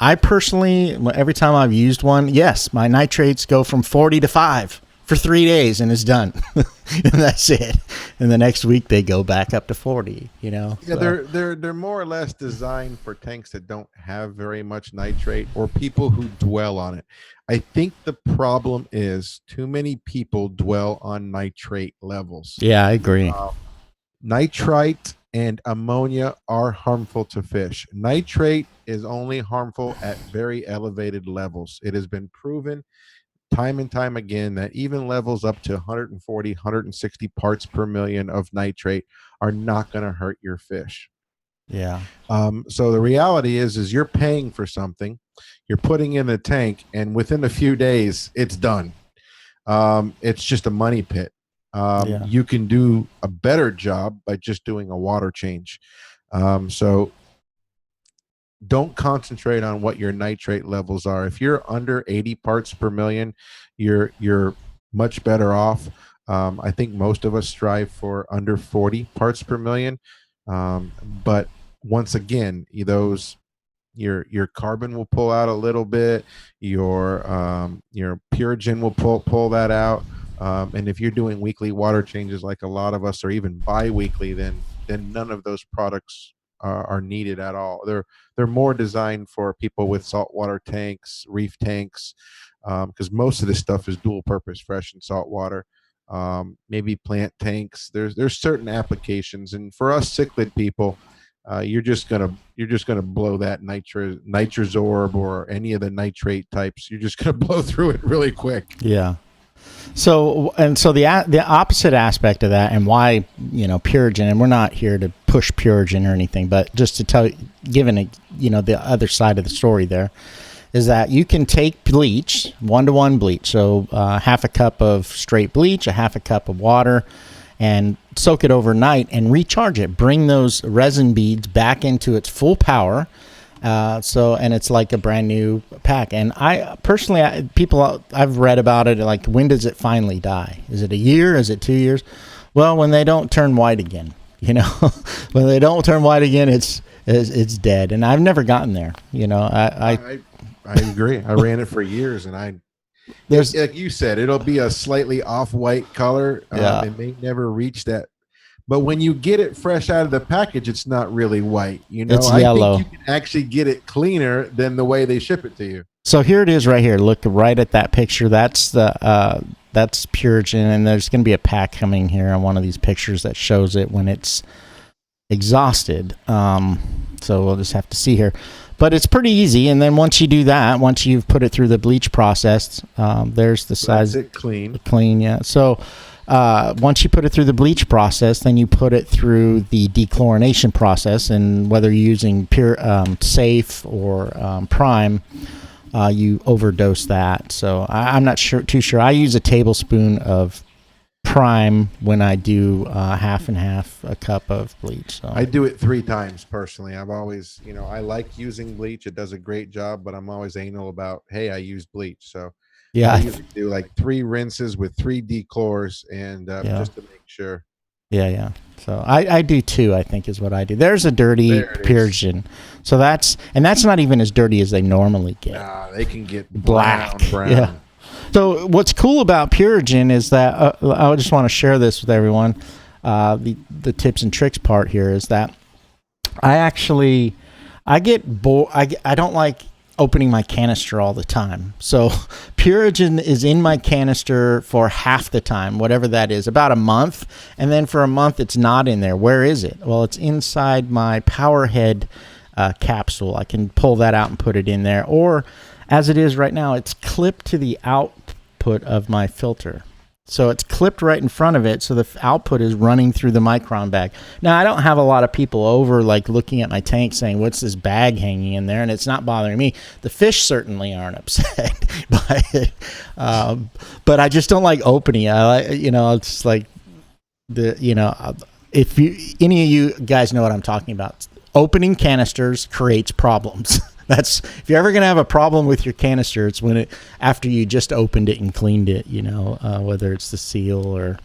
I personally, every time I've used one, yes, my nitrates go from 40 to 5. For 3 days and it's done. And that's it. And the next week they go back up to 40, Yeah, so. they're more or less designed for tanks that don't have very much nitrate or people who dwell on it. I think the problem is too many people dwell on nitrate levels. Yeah, I agree. Nitrite and ammonia are harmful to fish. Nitrate is only harmful at very elevated levels. It has been proven time and time again that even levels up to 140, 160 parts per million of nitrate are not going to hurt your fish. Yeah. So the reality is you're paying for something, you're putting in the tank, and within a few days, it's done. It's just a money pit. You can do a better job by just doing a water change. So don't concentrate on what your nitrate levels are. If you're under 80 parts per million, you're much better off. I think most of us strive for under 40 parts per million. But once again, your carbon will pull out a little bit. Your Purigen will pull that out. And if you're doing weekly water changes like a lot of us, or even bi-weekly, then none of those products are needed at all. They're more designed for people with saltwater tanks, reef tanks, because most of this stuff is dual purpose, fresh and saltwater. Maybe plant tanks. There's certain applications, and for us cichlid people, you're just gonna blow that nitrosorb or any of the nitrate types. You're just gonna blow through it really quick. Yeah. So the opposite aspect of that, and why Purigen, and we're not here to push Purigen or anything, but just to tell, given the other side of the story, there is that you can take bleach, 1-to-1 bleach, so half a cup of straight bleach, a half a cup of water, and soak it overnight and recharge it. Bring those resin beads back into its full power. And it's like a brand new pack. And I personally, I've read about it. Like, when does it finally die? Is it a year? Is it 2 years? Well, when they don't turn white again, when they don't turn white again, it's dead. And I've never gotten there. I agree. I ran it for years, and there's, like you said, it'll be a slightly off-white color. It may never reach that. But when you get it fresh out of the package, it's not really white. It's yellow. I think you can actually get it cleaner than the way they ship it to you. So here it is right here. Look right at that picture. That's that's Purigen, and there's going to be a pack coming here on one of these pictures that shows it when it's exhausted. So we'll just have to see here. But it's pretty easy, and then once you do that, once you've put it through the bleach process, there's the size. That's it clean. Clean, yeah. So once you put it through the bleach process, then you put it through the dechlorination process, and whether you're using pure safe or prime, you overdose that. So I'm not too sure. I use a tablespoon of prime when I do half and half a cup of bleach. So I do it 3 times personally. I've always, I like using bleach. It does a great job, but I'm always anal about, hey, I use bleach. So yeah, I usually do like 3 rinses with 3 dechlors, and just to make sure. Yeah. So I do 2, I think is what I do. There's a dirty Purigen. So that's not even as dirty as they normally get. Nah, they can get black. brown. Yeah. So what's cool about Purigen is that I just want to share this with everyone. The tips and tricks part here is that I get bored. I don't like opening my canister all the time. So Purigen is in my canister for half the time, whatever that is, about a month. And then for a month, it's not in there. Where is it? Well, it's inside my Powerhead capsule. I can pull that out and put it in there. Or as it is right now, it's clipped to the output of my filter. So it's clipped right in front of it, so the output is running through the Micron bag. Now, I don't have a lot of people over, like, looking at my tank saying, what's this bag hanging in there? And it's not bothering me. The fish certainly aren't upset by it. But I just don't like opening it. It's like, if any of you guys know what I'm talking about, opening canisters creates problems. If you're ever going to have a problem with your canister, it's after you just opened it and cleaned it, whether it's the seal or...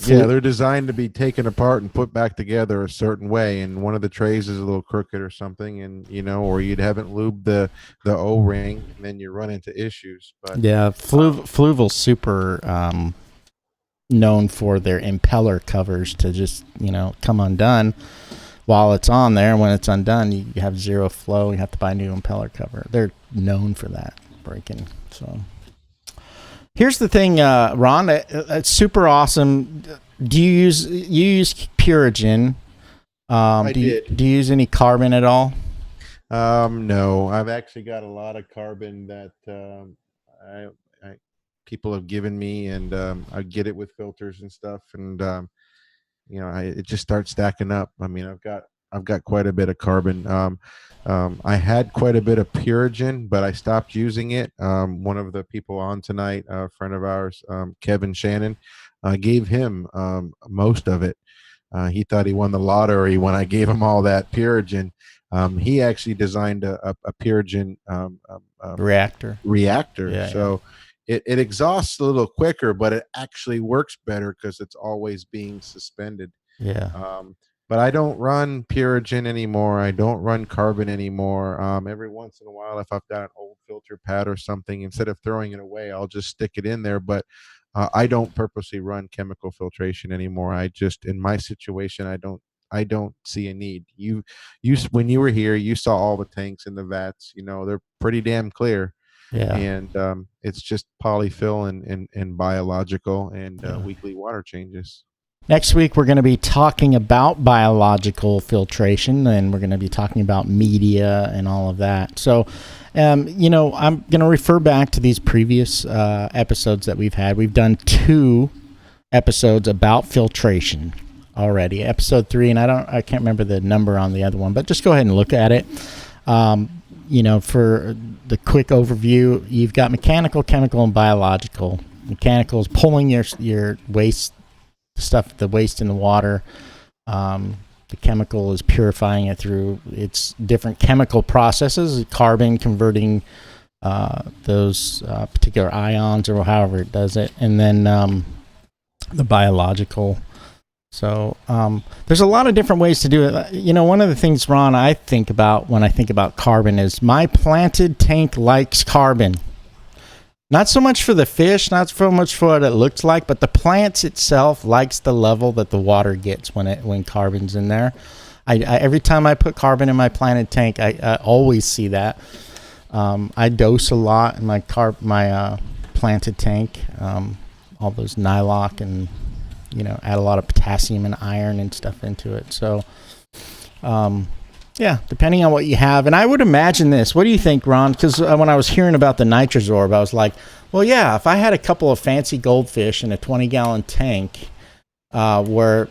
Yeah, they're designed to be taken apart and put back together a certain way, and one of the trays is a little crooked or something, and or you haven't lubed the O-ring, and then you run into issues. But yeah, Fluval's super known for their impeller covers to just come undone while it's on there. When it's undone, you have zero flow. You have to buy a new impeller cover. They're known for that breaking. So here's the thing, Ron. It's super awesome. Do you use Purigen? Do you use any carbon at all? No, I've actually got a lot of carbon that people have given me, and I get it with filters and stuff, and it just starts stacking up. I mean, I've got quite a bit of carbon. I had quite a bit of Purigen, but I stopped using it. One of the people on tonight, a friend of ours, Kevin Shannon, gave him most of it. He thought he won the lottery when I gave him all that Purigen. He actually designed a Purigen reactor. Yeah, so it exhausts a little quicker, but it actually works better because it's always being suspended. Yeah. But I don't run Purigen anymore. I don't run carbon anymore. Every once in a while, if I've got an old filter pad or something, instead of throwing it away, I'll just stick it in there. But I don't purposely run chemical filtration anymore. In my situation, I don't see a need. You when you were here, you saw all the tanks and the vats. They're pretty damn clear. Yeah. And it's just polyfill and biological and weekly water changes. Next week, we're going to be talking about biological filtration, and we're going to be talking about media and all of that. So, I'm going to refer back to these previous episodes that we've had. We've done 2 episodes about filtration already. Episode 3, and I can't remember the number on the other one, but just go ahead and look at it. For the quick overview, you've got mechanical, chemical, and biological. Mechanical is pulling your waste stuff, the waste in the water. The chemical is purifying it through its different chemical processes, carbon converting those particular ions or however it does it, and then the biological. So there's a lot of different ways to do it. You know, one of the things, Ron, I think about when I think about carbon is my planted tank likes carbon. Not so much for the fish, not so much for what it looks like, but the plants itself likes the level that the water gets when carbon's in there. I every time I put carbon in my planted tank, I always see that. I dose a lot in my planted tank, all those nylock, and add a lot of potassium and iron and stuff into it. So, yeah, depending on what you have. And I would imagine this. What do you think, Ron? Because when I was hearing about the Nitrosorb, I was like, well, yeah, if I had a couple of fancy goldfish in a 20-gallon tank where,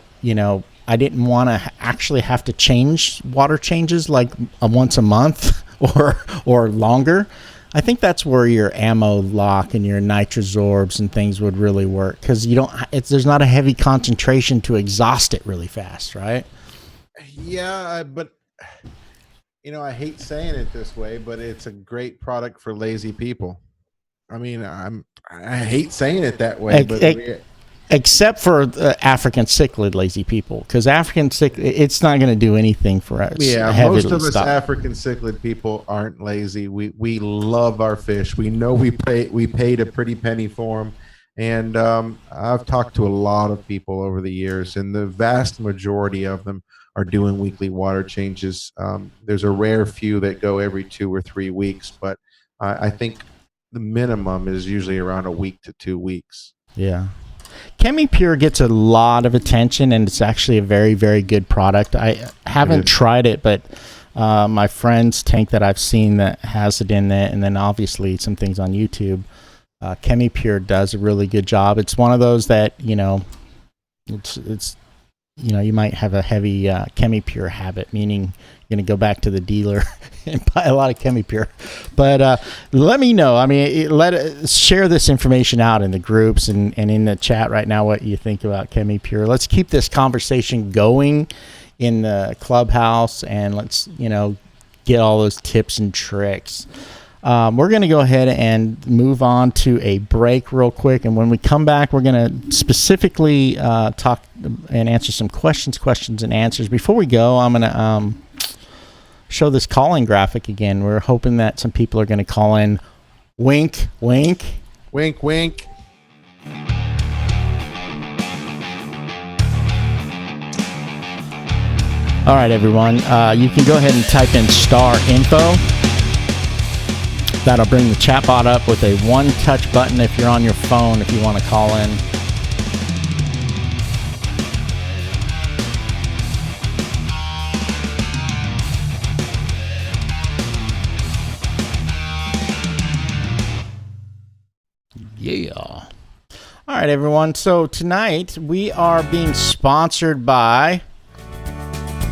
I didn't want to actually have to change water changes like once a month or longer, I think that's where your ammo lock and your Nitrosorbs and things would really work, because there's not a heavy concentration to exhaust it really fast, right? Yeah, but I hate saying it this way, but it's a great product for lazy people. I mean, I hate saying it that way, but except for African cichlid lazy people, because African cichlid, it's not going to do anything for us. Yeah, most of us African cichlid people aren't lazy. We love our fish. We know we paid a pretty penny for them, and I've talked to a lot of people over the years, and the vast majority of them are doing weekly water changes. There's a rare few that go every 2 or 3 weeks, but I think the minimum is usually around a week to 2 weeks. Yeah. ChemiPure gets a lot of attention, and it's actually a very, very good product. I haven't tried it, but my friend's tank that I've seen that has it in it, and then obviously some things on YouTube, ChemiPure does a really good job. It's one of those that, it's you might have a heavy ChemiPure habit, meaning you're going to go back to the dealer and buy a lot of ChemiPure. But let me know. I mean, share this information out in the groups and in the chat right now what you think about ChemiPure. Let's keep this conversation going in the clubhouse, and let's, get all those tips and tricks. We're going to go ahead and move on to a break real quick, and when we come back, we're going to specifically talk and answer some questions and answers. Before we go, I'm going to show this call-in graphic again. We're hoping that some people are going to call in. Wink, wink. Wink, wink. All right, everyone. You can go ahead and type in *info. That'll bring the chatbot up with a one-touch button if you're on your phone, if you want to call in. Yeah. All right, everyone. So tonight we are being sponsored by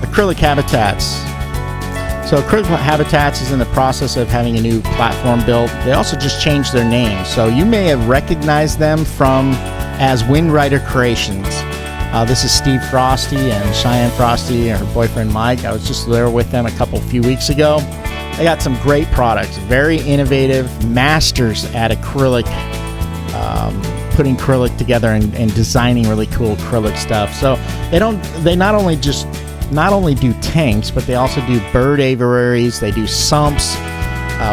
Acrylic Habitats. So Acrylic Habitats is in the process of having a new platform built. They also just changed their name, so you may have recognized them as Windrider Creations. This is Steve Frosty and Cheyenne Frosty and her boyfriend Mike. I was just there with them a few weeks ago. They got some great products, very innovative, masters at acrylic, putting acrylic together and designing really cool acrylic stuff. So they not only do tanks, but they also do bird aviaries. They do sumps,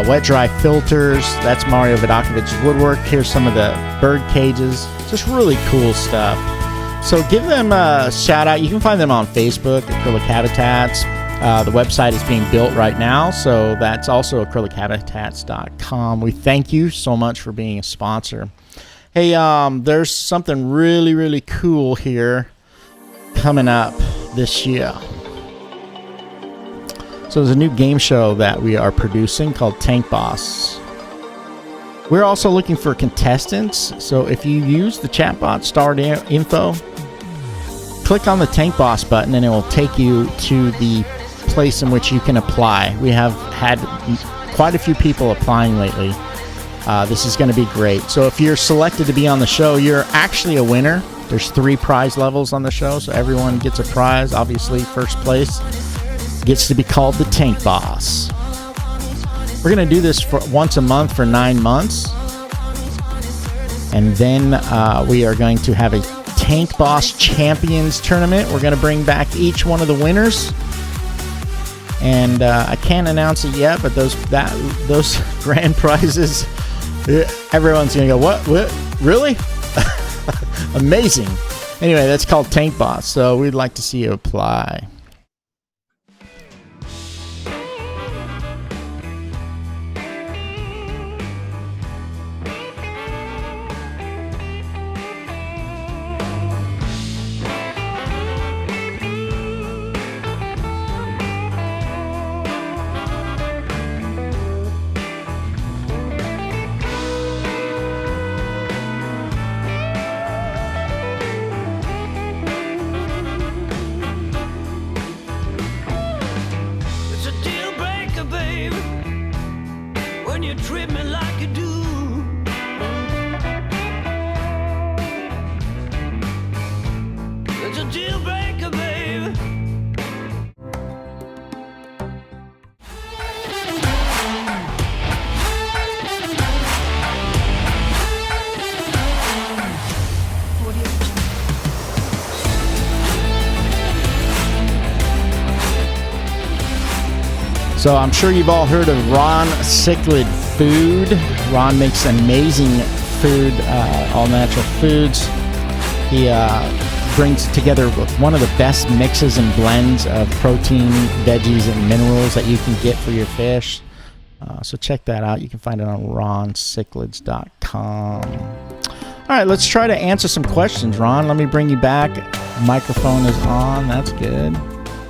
wet dry filters. That's Mario Vidakovic's woodwork. Here's some of the bird cages. Just really cool stuff. So give them a shout out. You can find them on Facebook, Acrylic Habitats. The website is being built right now, so that's also acrylichabitats.com. We thank you so much for being a sponsor. Hey, there's something really, really cool here coming up this year. So there's a new game show that we are producing called Tank Boss. We're also looking for contestants, so if you use the chatbot *info, click on the Tank Boss button and it will take you to the place in which you can apply. We have had quite a few people applying lately. This is going to be great. So if you're selected to be on the show, you're actually a winner. There's 3 prize levels on the show, so everyone gets a prize. Obviously, first place gets to be called the Tank Boss. We're going to do this for once a month for 9 months. And then we are going to have a Tank Boss Champions tournament. We're going to bring back each one of the winners. And I can't announce it yet, but those grand prizes, everyone's going to go, what? Really? Amazing. Anyway, that's called Tank Boss. So we'd like to see you apply. So I'm sure you've all heard of Ron Cichlid Food. Ron makes amazing food, all natural foods. He brings together one of the best mixes and blends of protein, veggies, and minerals that you can get for your fish. So check that out. You can find it on roncichlids.com. All right, let's try to answer some questions, Ron. Let me bring you back. Microphone is on. That's good.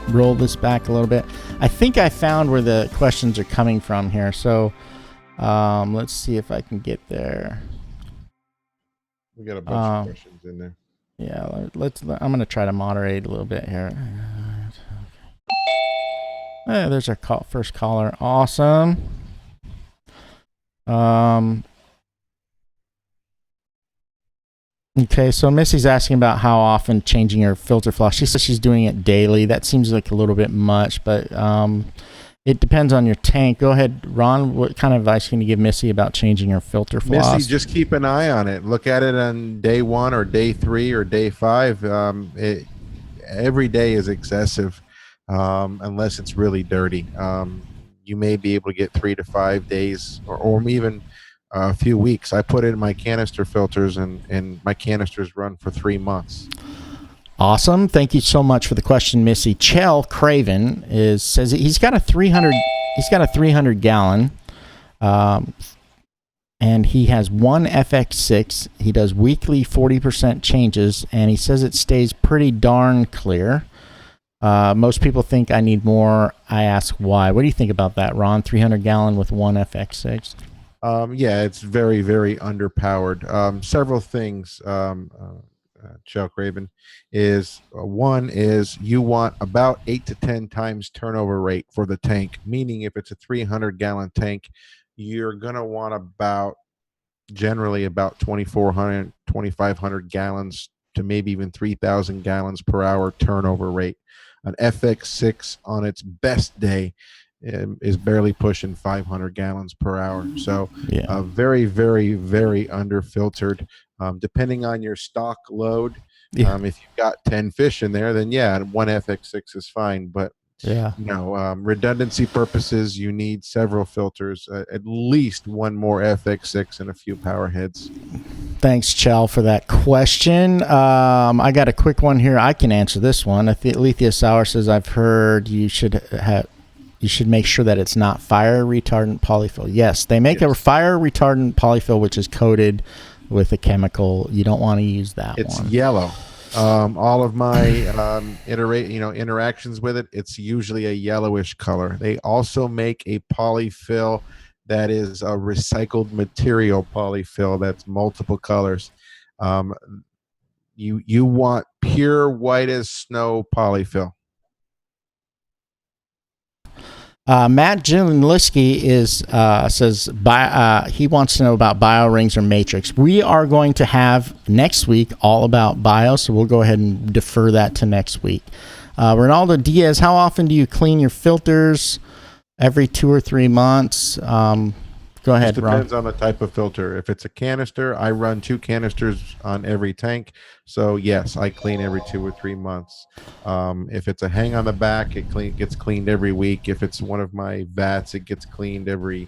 Roll this back a little bit. I think I found where the questions are coming from here. So let's see if I can get there. We got a bunch of questions in there. Yeah, I'm going to try to moderate a little bit here. Hey, there's our first caller. Awesome. Okay, so Missy's asking about how often changing her filter floss. She says she's doing it daily. That seems like a little bit much, but it depends on your tank. Go ahead, Ron. What kind of advice can you give Missy about changing her filter floss? Missy, just keep an eye on it. Look at it on day 1 or day 3 or day 5. Every day is excessive unless it's really dirty. You may be able to get 3 to 5 days or even a few weeks. I put it in my canister filters, and my canisters run for 3 months. Awesome. Thank you so much for the question, Missy. Chell Craven says he's got a 300 gallon, and he has one FX6. He does weekly 40% changes, and he says it stays pretty darn clear. Most people think I need more. I ask why. What do you think about that, Ron? 300 gallon with one FX6? Yeah, it's very, very underpowered. Several things, Chuck Raven, is one is you want about 8 to 10 times turnover rate for the tank, meaning if it's a 300 gallon tank, you're going to want generally about 2,400, 2,500 gallons to maybe even 3,000 gallons per hour turnover rate. An FX6 on its best day is barely pushing 500 gallons per hour. So yeah. Very, very, very underfiltered. Depending on your stock load, if you've got 10 fish in there, then yeah, one FX6 is fine. But redundancy purposes, you need several filters, at least one more FX6 and a few power heads. Thanks, Chell, for that question. I got a quick one here. I can answer this one. Alethea Sauer says, I've heard you should make sure that it's not fire retardant polyfill. Yes, they make a fire retardant polyfill which is coated with a chemical. You don't want to use that one. It's yellow. All of my interactions with it, it's usually a yellowish color. They also make a polyfill that is a recycled material polyfill that's multiple colors. You want pure white as snow polyfill. Matt Jelinski says he wants to know about bio rings or matrix. We are going to have next week all about bio, so we'll go ahead and defer that to next week. Ronaldo Diaz, how often do you clean your filters? Every 2 or 3 months. Go ahead, It depends Ron. on the type of filter. If it's a canister, I run 2 canisters on every tank. So yes, I clean every 2 or 3 months. If it's a hang on the back, it gets cleaned every week. If it's one of my vats, it gets cleaned every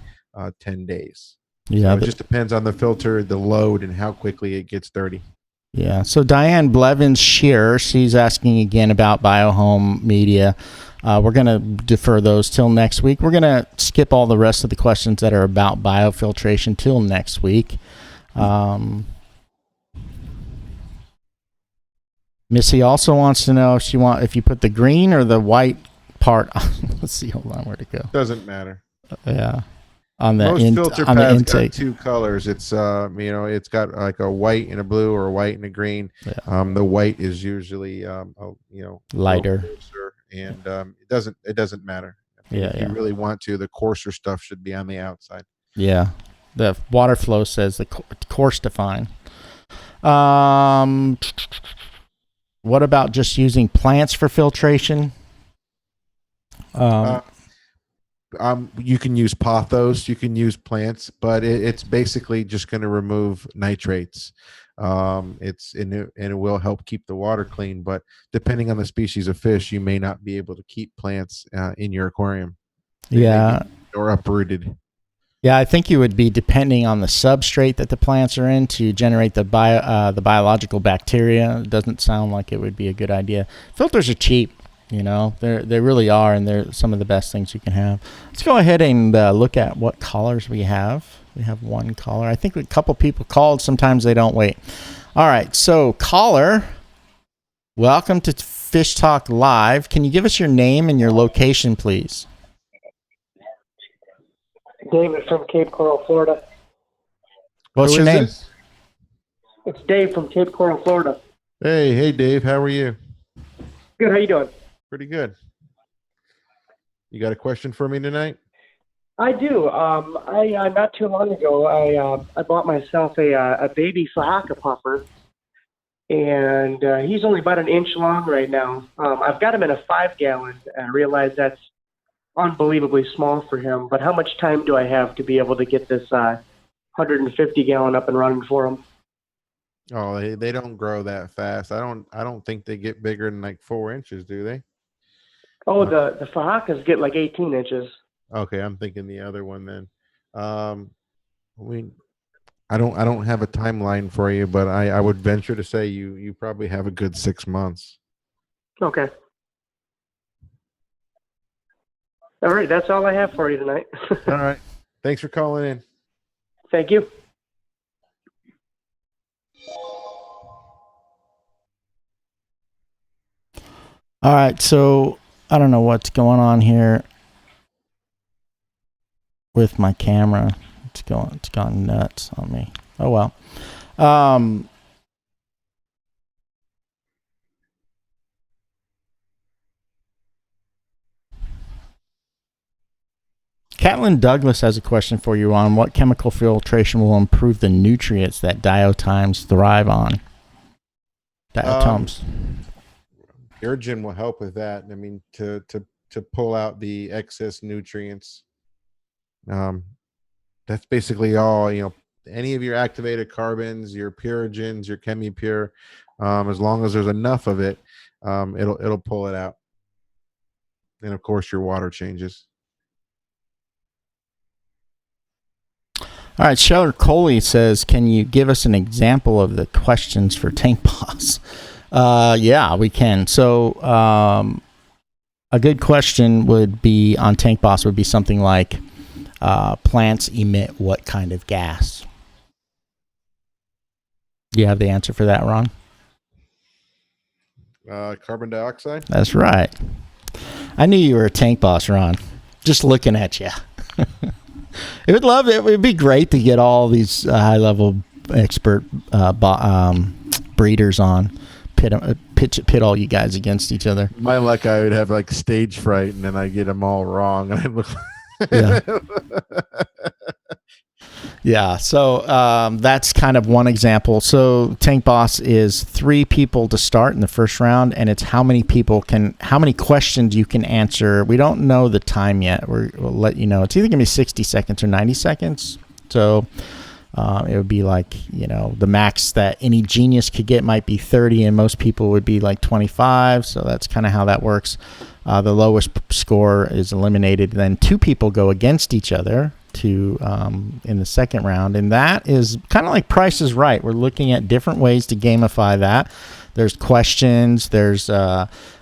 10 days. Yeah, So it just depends on the filter, the load, and how quickly it gets dirty. yeah. So Diane Blevins Shearer, she's asking again about BioHome media. We're going to defer those till next week. We're going to skip all the rest of the questions that are about biofiltration till next week. Missy also wants to know if you put the green or the white part. Let's see. Hold on, where'd it go? Doesn't matter. Yeah, on the Most filter on the pads intake. got 2 colors. It's it's got like a white and a blue, or a white and a green. Yeah. The white is usually Lighter. coarser, and it doesn't matter. If you really want to, the coarser stuff should be on the outside. Yeah, the water flow says the coarse define. What about just using plants for filtration? You can use pothos, you can use plants, but it's basically just going to remove nitrates. It will help keep the water clean, but depending on the species of fish, you may not be able to keep plants in your aquarium. Or uprooted. Yeah, I think you would be depending on the substrate that the plants are in to generate the biological bacteria. It doesn't sound like it would be a good idea. Filters are cheap, they really are, and they're some of the best things you can have. Let's go ahead and look at what callers we have. We have one caller. I think a couple people called. Sometimes they don't wait. All right, so caller, welcome to Fish Talk Live. Can you give us your name and your location, please? David from Cape Coral, Florida. What's your name? This? It's Dave from Cape Coral, Florida. Hey, Dave. How are you? Good. How you doing? Pretty good. You got a question for me tonight? I do. I not too long ago, I bought myself a baby Fahaka puffer, and he's only about an inch long right now. I've got him in a 5-gallon, and I realize that's unbelievably small for him. But how much time do I have to be able to get this 150-gallon up and running for him? Oh, they don't grow that fast. I don't think they get bigger than like 4 inches, do they? Oh, the Fahakas get like 18 inches. Okay, I'm thinking the other one then. I don't have a timeline for you, but I would venture to say you probably have a good 6 months. Okay. All right, that's all I have for you tonight. All right. Thanks for calling in. Thank you. All right, so I don't know what's going on here with my camera. It's gone nuts on me. Oh well. Catlin Douglas has a question for you on what chemical filtration will improve the nutrients that diatoms thrive on. Diatoms. Urgin will help with that. I mean, to pull out the excess nutrients. That's basically all. Any of your activated carbons, your purigens, your ChemiPure, as long as there's enough of it, it'll pull it out. And of course, your water changes. All right, Sheller Coley says, can you give us an example of the questions for Tank Boss? Yeah, we can. So a good question would be on Tank Boss would be something like, plants emit what kind of gas? Do you have the answer for that, Ron? Carbon dioxide? That's right. I knew you were a Tank Boss, Ron. Just looking at you. It would be great to get all these high-level expert breeders on, pit all you guys against each other. My luck, I would have like stage fright, and then I get them all wrong, and I look. Yeah. Yeah, so that's kind of one example. So Tank Boss is 3 people to start in the first round, and it's how many questions you can answer. We don't know the time yet. We'll let you know. It's either going to be 60 seconds or 90 seconds. So it would be like, the max that any genius could get might be 30, and most people would be like 25. So that's kind of how that works. The lowest score is eliminated. Then 2 people go against each other in the second round, and that is kind of like Price is Right. We're looking at different ways to gamify that. There's questions, there's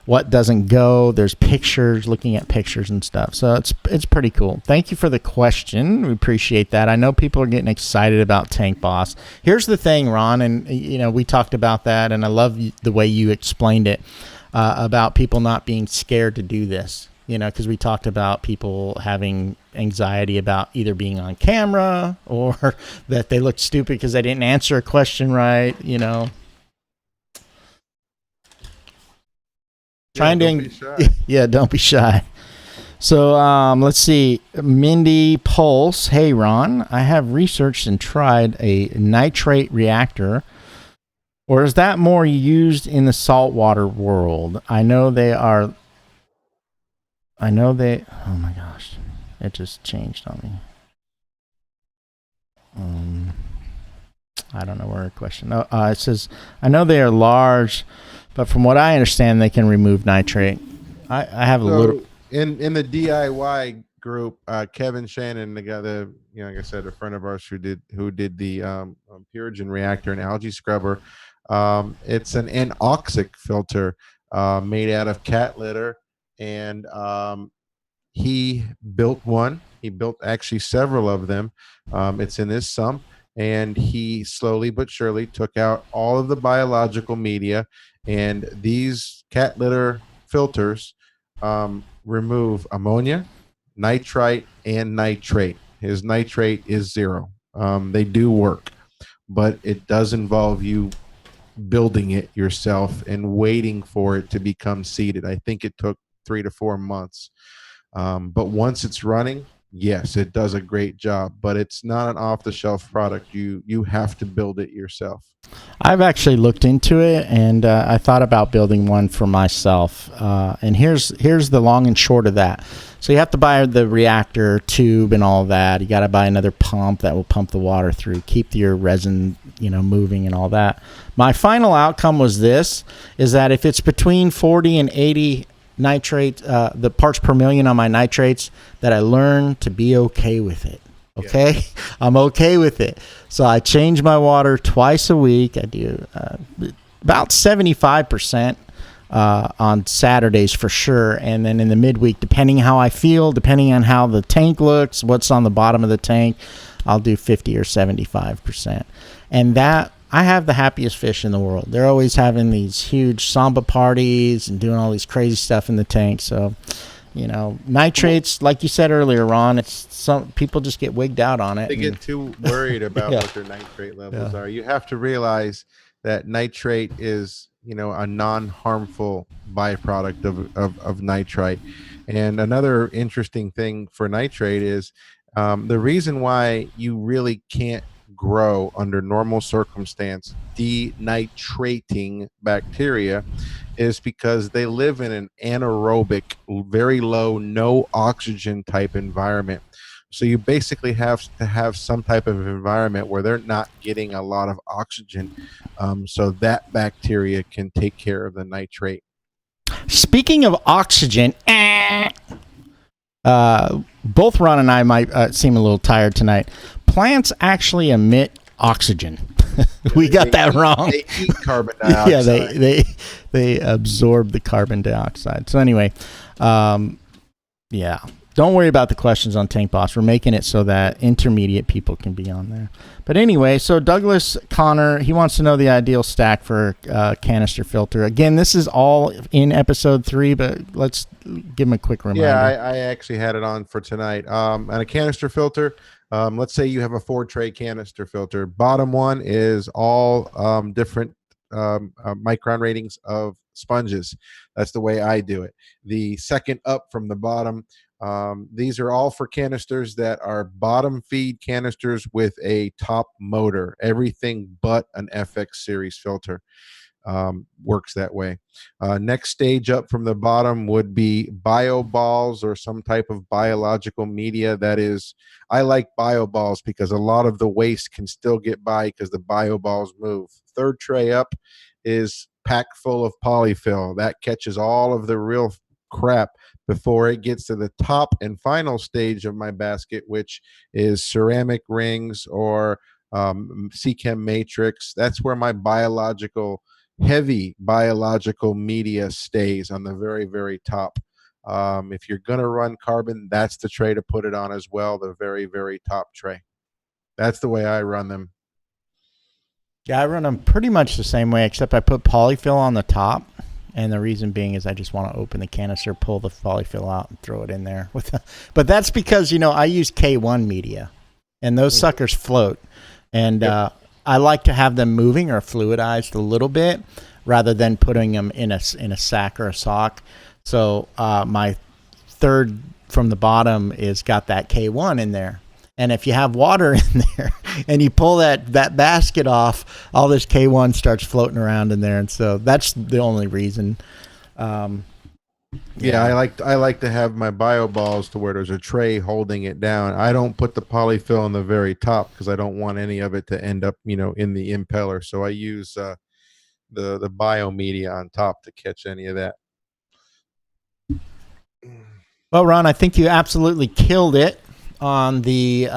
what doesn't go, there's pictures, looking at pictures and stuff. So it's pretty cool. Thank you for the question. We appreciate that. I know people are getting excited about Tank Boss. Here's the thing, Ron, and we talked about that, and I love the way you explained it about people not being scared to do this. Because we talked about people having anxiety about either being on camera or that they look stupid because they didn't answer a question right. Don't be shy. Yeah, don't be shy. So let's see. Mindy Pulse. Hey, Ron, I have researched and tried a nitrate reactor. Or is that more used in the saltwater world? I know they. Oh my gosh, it just changed on me. I don't know where a question. It says, I know they are large, but from what I understand, they can remove nitrate. I have a little. In the DIY group, Kevin Shannon, the guy, like I said, a friend of ours who did the Purigen reactor and algae scrubber. It's an anoxic filter made out of cat litter. And he built one. He built actually several of them. It's in his sump, and he slowly but surely took out all of the biological media. And these cat litter filters remove ammonia, nitrite, and nitrate. His nitrate is 0. They do work, but it does involve you building it yourself and waiting for it to become seeded. I think it took 3 to 4 months. But once it's running, yes, it does a great job, but it's not an off-the-shelf product. You have to build it yourself. I've actually looked into it, and I thought about building one for myself. And here's the long and short of that. So you have to buy the reactor tube and all that. You got to buy another pump that will pump the water through, keep your resin, moving and all that. My final outcome was is that if it's between 40 and 80 nitrate, the parts per million on my nitrates, that I learn to be okay with it. Okay. Yeah. I'm okay with it. So I change my water twice a week. I do about 75% on Saturdays for sure. And then in the midweek, depending how I feel, depending on how the tank looks, what's on the bottom of the tank, I'll do 50 or 75%. And that, I have the happiest fish in the world. They're always having these huge samba parties and doing all these crazy stuff in the tank. So, nitrates, like you said earlier, Ron, it's some people just get wigged out on it. They get too worried about what their nitrate levels are. You have to realize that nitrate is, a non-harmful byproduct of nitrite. And another interesting thing for nitrate is the reason why you really can't grow under normal circumstance denitrating bacteria is because they live in an anaerobic, very low, no oxygen type environment. So you basically have to have some type of environment where they're not getting a lot of oxygen, so that bacteria can take care of the nitrate. Speaking of oxygen, both Ron and I might seem a little tired tonight. Plants actually emit oxygen. We got that wrong. They eat carbon dioxide. Yeah, they absorb the carbon dioxide. So anyway, yeah. Don't worry about the questions on Tank Boss. We're making it so that intermediate people can be on there. But anyway, so Douglas Connor, he wants to know the ideal stack for canister filter. Again, this is all in episode 3, but let's give him a quick reminder. Yeah, I actually had it on for tonight. And a canister filter, let's say you have a 4-tray canister filter. Bottom one is all different micron ratings of sponges. That's the way I do it. The second up from the bottom, these are all for canisters that are bottom feed canisters with a top motor. Everything but an FX series filter works that way. Next stage up from the bottom would be bio balls or some type of biological media. That is, I like bio balls because a lot of the waste can still get by because the bio balls move. Third tray up is packed full of polyfill. That catches all of the real crap before it gets to the top and final stage of my basket, which is ceramic rings or Seachem matrix. That's where my heavy biological media stays on the very, very top. If you're going to run carbon, that's the tray to put it on as well, the very, very top tray. That's the way I run them. Yeah, I run them pretty much the same way, except I put polyfill on the top. And the reason being is I just want to open the canister, pull the polyfill out, and throw it in there. But that's because, I use K1 media, and those suckers float. And I like to have them moving or fluidized a little bit rather than putting them in a sack or a sock. So my third from the bottom is got that K1 in there. And if you have water in there and you pull that basket off, all this K1 starts floating around in there. And so that's the only reason. Yeah, I like to have my bio balls to where there's a tray holding it down. I don't put the polyfill on the very top because I don't want any of it to end up, in the impeller. So I use the bio media on top to catch any of that. Well, Ron, I think you absolutely killed it on the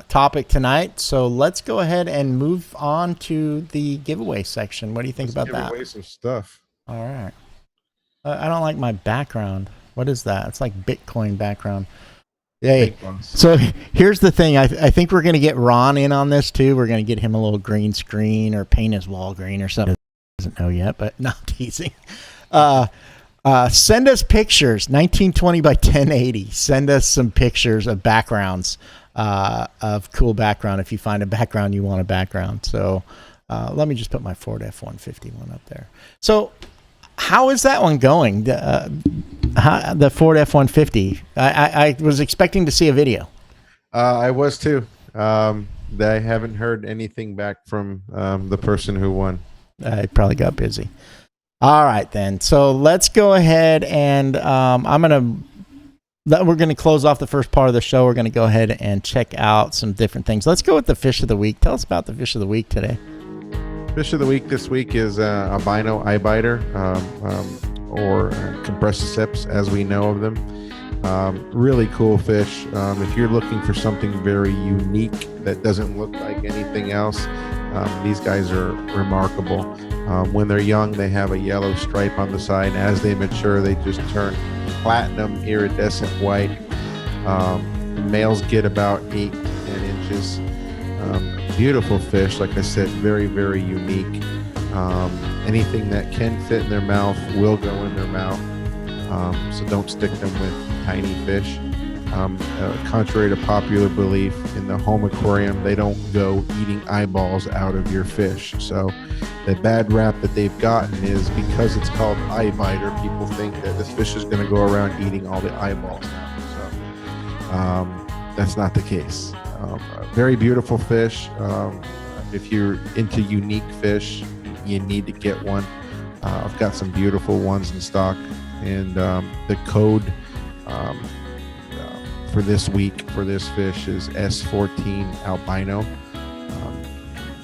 topic tonight. So let's go ahead and move on to the giveaway section. What do you think about that? Give away some stuff. All right. I don't like my background. What is that? It's like Bitcoin background. Hey, so here's the thing. I think we're going to get Ron in on this too. We're going to get him a little green screen or paint his wall green or something. Doesn't know yet, but not teasing. Send us pictures, 1920 by 1080. Send us some pictures of backgrounds, of cool background. If you find a background, you want a background. So let me just put my Ford F-150 one up there. So how is that one going? The Ford F-150. I was expecting to see a video. I was too. I haven't heard anything back from the person who won. I probably got busy. All right, then. So let's go ahead and we're going to close off the first part of the show. We're going to go ahead and check out some different things. Let's go with the fish of the week. Tell us about the fish of the week today. Fish of the week this week is albino eye biter, or compressiceps as we know of them. Really cool fish. If you're looking for something very unique that doesn't look like anything else, these guys are remarkable. When they're young, they have a yellow stripe on the side. As they mature, they just turn platinum iridescent white. Males get about 8 to 10 inches. Beautiful fish, like I said, very, very unique. Anything that can fit in their mouth will go in their mouth. So don't stick them with tiny fish. Contrary to popular belief, in the home aquarium, they don't go eating eyeballs out of your fish. So the bad rap that they've gotten is because it's called eye biter, people think that this fish is going to go around eating all the eyeballs out. So that's not the case. Very beautiful fish. If you're into unique fish, you need to get one. I've got some beautiful ones in stock, and the code for this week for this fish is S14 albino.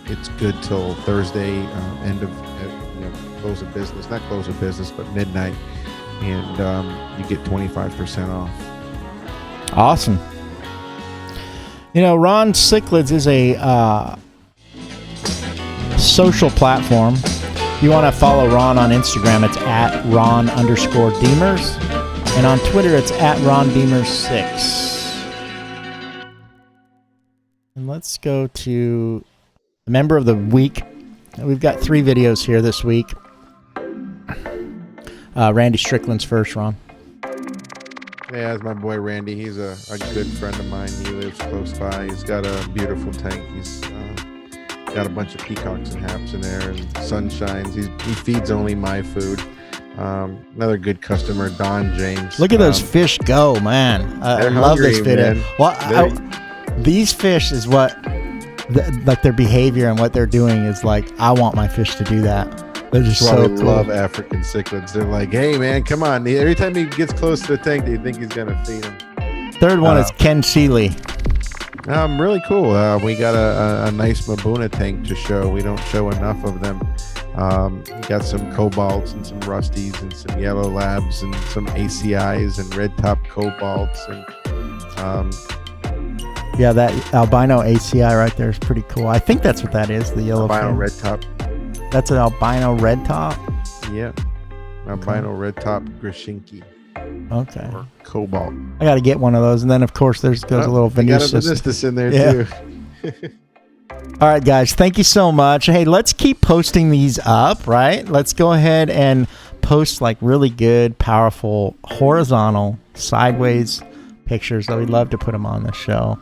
It's good till Thursday, end of close of business, not close of business, but midnight, and you get 25% off. Awesome. Ron Cichlids is a social platform. You want to follow Ron on Instagram, it's at Ron_Demers. And on Twitter, it's at RonDemers6. And let's go to the member of the week. We've got 3 videos here this week. Randy Strickland's first, Ron. Yeah, that's my boy Randy. He's a good friend of mine. He lives close by. He's got a beautiful tank. He's got a bunch of peacocks and haps in there and sunshines. He feeds only my food. Another good customer, Don James. Look at those fish go, man. I love hungry, this video. man. Well, these fish is what, like their behavior and what they're doing is like, I want my fish to do that. They're just so cool. Love African cichlids. They're like, hey, man, come on. Every time he gets close to the tank, they think he's going to feed him. Third one is Ken Sheely. Really cool. We got a nice Mabuna tank to show. We don't show enough of them. We got some cobalts and some rusties and some yellow labs and some ACIs and red top cobalts and yeah, that albino ACI right there is pretty cool. I think that's what that is, the yellow albino fin. red top. That's an albino red top? Yeah. Albino red top Grishinki. Okay. Or cobalt. I got to get one of those. And then, of course, there's goes a little Venus. Venus. Got a Venus in there, too. All right, guys. Thank you so much. Hey, let's keep posting these up, right? Let's go ahead and post like really good, powerful, horizontal, sideways pictures that we'd love to put them on the show.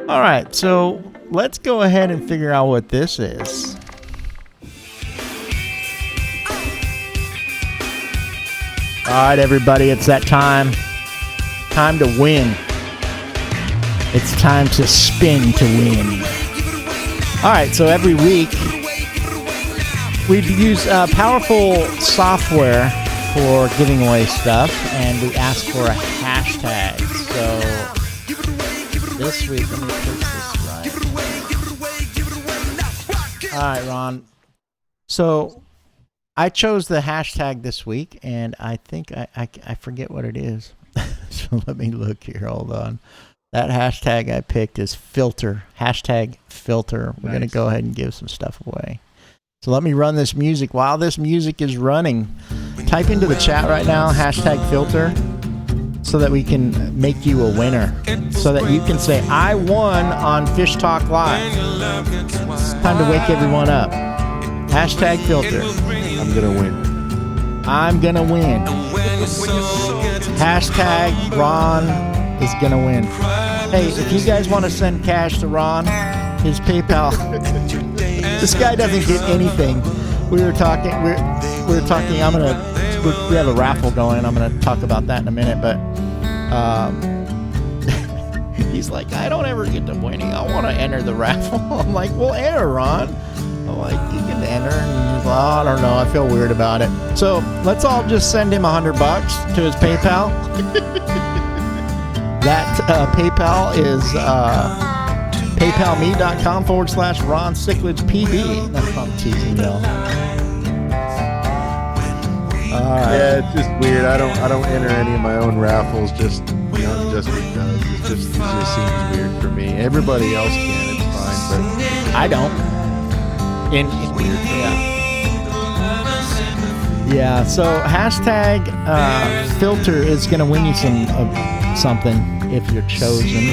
All right. So let's go ahead and figure out what this is. All right, everybody, it's that time. Time to win. It's time to spin to win. All right, so every week we use powerful software for giving away stuff, and we ask for a hashtag. So this week, let me put this right. All right, Ron. So I chose the hashtag this week, and I think I forget what it is. So let me look here. Hold on. That hashtag I picked is filter. Hashtag filter. We're going to go ahead and give some stuff away. So let me run this music. While this music is running, type into the chat right now, hashtag filter, so that we can make you a winner. So that you can say, I won on Fish Talk Live. It's time to wake everyone up. Hashtag filter. I'm going to win. I'm going to win. Hashtag Ron is going to win. Hey, if you guys want to send cash to Ron, his PayPal, this guy doesn't get anything. We were talking, we have a raffle going. I'm going to talk about that in a minute, but he's like, I don't ever get to winning. I want to enter the raffle. I'm like, well, enter, Ron. I'm like, you can enter. And he's like, oh, I don't know. I feel weird about it. So let's all just send him $100 to his PayPal. That PayPal is paypalme.com/Ron Cichlids PB. No, I'm teasing y'all. All right. Yeah, it's just weird. I don't enter any of my own raffles just because. It just seems weird for me. Everybody else can. It's fine, but I don't. In weird, yeah. So hashtag filter is gonna win you something if you're chosen.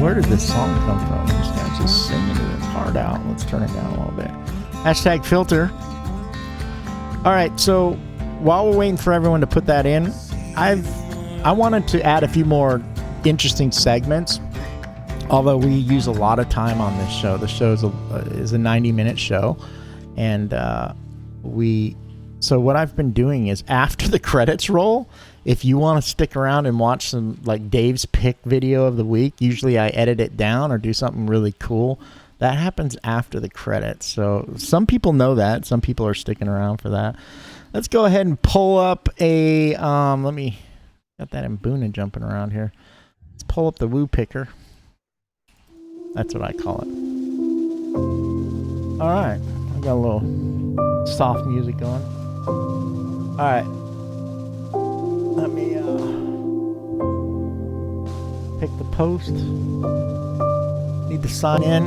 Where did this song come from? This guy's just singing it hard out. Let's turn it down a little bit. Hashtag filter. All right. So while we're waiting for everyone to put that in, I wanted to add a few more interesting segments. Although we use a lot of time on this show. The show is a 90-minute show. And so what I've been doing is after the credits roll, if you want to stick around and watch some like Dave's pick video of the week, usually I edit it down or do something really cool. That happens after the credits. So some people know that. Some people are sticking around for that. Let's go ahead and pull up a, got that Mbuna jumping around here. Let's pull up the Woo Picker. That's what I call it. All right. I got a little soft music going. All right. Let me pick the post. Need to sign in.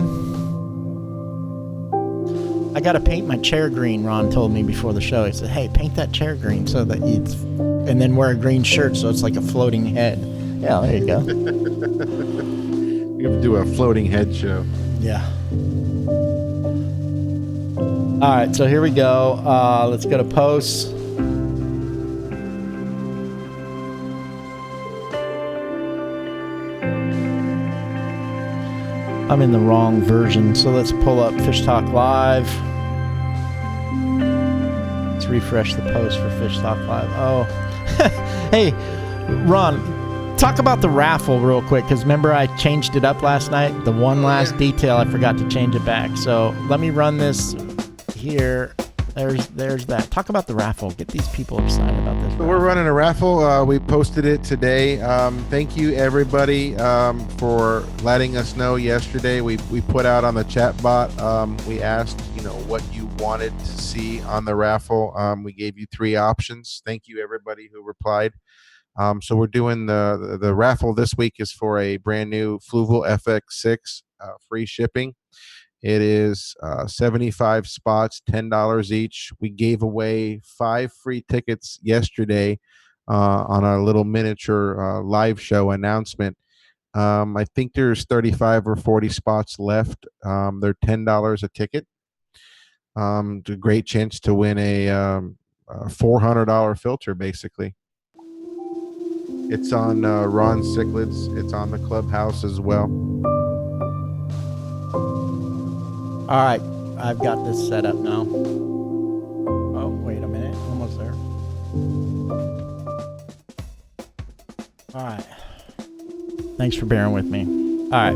I got to paint my chair green, Ron told me before the show. He said, hey, paint that chair green so that it's... And then wear a green shirt so it's like a floating head. Yeah, there you go. We have to do a floating head show. Yeah. All right, so here we go. Let's go to posts. I'm in the wrong version, so let's pull up Fish Talk Live. Let's refresh the post for Fish Talk Live. Oh, hey, Ron, talk about the raffle real quick, because remember I changed it up last night? The one last detail, I forgot to change it back. So let me run this here. There's that. Talk about the raffle. Get these people excited about this. So we're running a raffle. We posted it today. Thank you everybody for letting us know yesterday. We put out on the chat bot. We asked, what you wanted to see on the raffle. We gave you 3 options. Thank you everybody who replied. So we're doing the raffle this week is for a brand new Fluval FX6 free shipping. It is 75 spots, $10 each. We gave away 5 free tickets yesterday on our little miniature live show announcement. I think there's 35 or 40 spots left. They're $10 a ticket. It's a great chance to win a $400 filter, basically. It's on Ron Cichlids. It's on the Clubhouse as well. All right, I've got this set up now. Oh, wait a minute. Almost there. All right. Thanks for bearing with me. All right.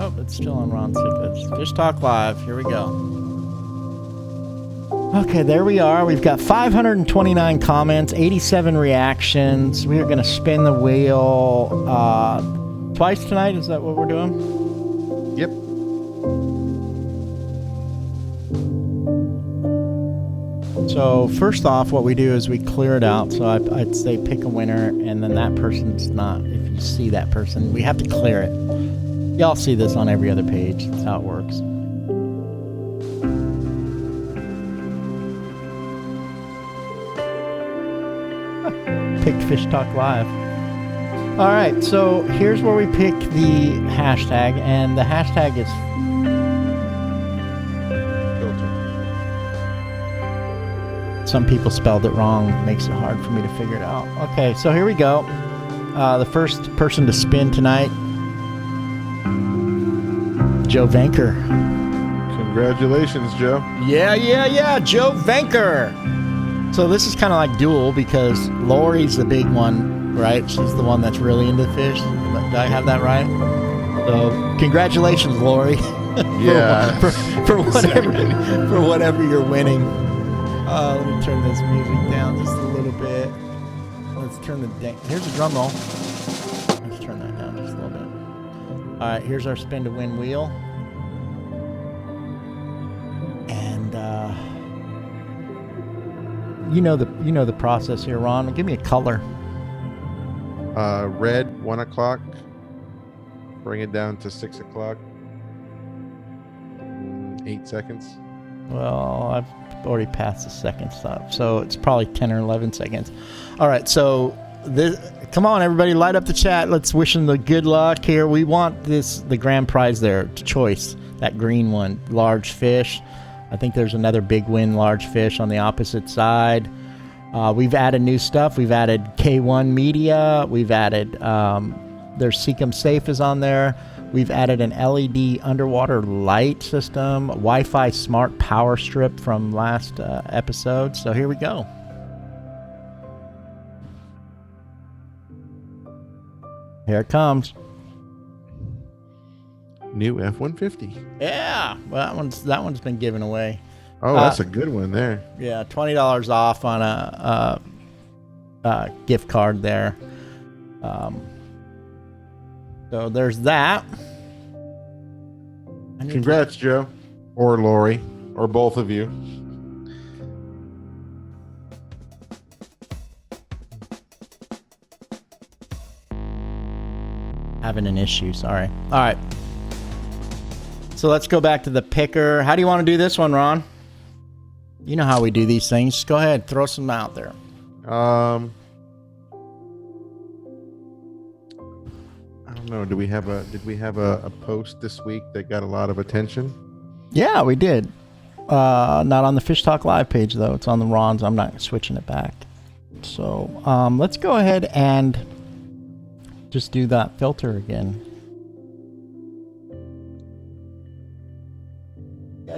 Oh, it's still on Ron Cichlids. Fish Talk Live. Here we go. Okay, there we are. We've got 529 comments, 87 reactions. We are going to spin the wheel twice tonight. Is that what we're doing? Yep. So first off, what we do is we clear it out. So I'd say pick a winner, and then that person's not. If you see that person, we have to clear it. Y'all see this on every other page. That's how it works. Picked Fish Talk Live. All right, so here's where we pick the hashtag, and the hashtag is some people spelled it wrong. It makes it hard for me to figure it out. Okay, so here we go. The first person to spin tonight, Joe Vanker. Congratulations, Joe. Yeah, Joe Vanker. So this is kind of like dual because Lori's the big one, right? She's the one that's really into fish. Did I have that right? So congratulations, Lori. Yeah. for whatever you're winning. Let me turn this music down just a little bit. Let's turn here's the drum roll. Let's turn that down just a little bit. All right, here's our spin to win wheel. And you know the process here, Ron. Give me a color. Red, 1 o'clock. Bring it down to 6 o'clock. 8 seconds. Well, I've already passed the second stop, so it's probably 10 or 11 seconds. All right, so come on, everybody, light up the chat. Let's wish them the good luck here. We want the grand prize there, choice, that green one, large fish. I think there's another big win, large fish on the opposite side. We've added new stuff. We've added K1 media. We've added, there's Seacom Safe is on there. We've added an LED underwater light system, Wi-Fi smart power strip from last episode. So here we go. Here it comes. New F-150. Yeah, well, that one's been given away. Oh, that's a good one there. Yeah, $20 off on a gift card there. So there's that. Congrats, Joe. Or Lori. Or both of you. Having an issue, sorry. All right. So let's go back to the picker. How do you want to do this one, Ron? You know how we do these things. Just go ahead, throw some out there. I don't know. Did we have a post this week that got a lot of attention? Yeah, we did. Not on the Fish Talk Live page though. It's on the Ron's. I'm not switching it back. So let's go ahead and just do that filter again.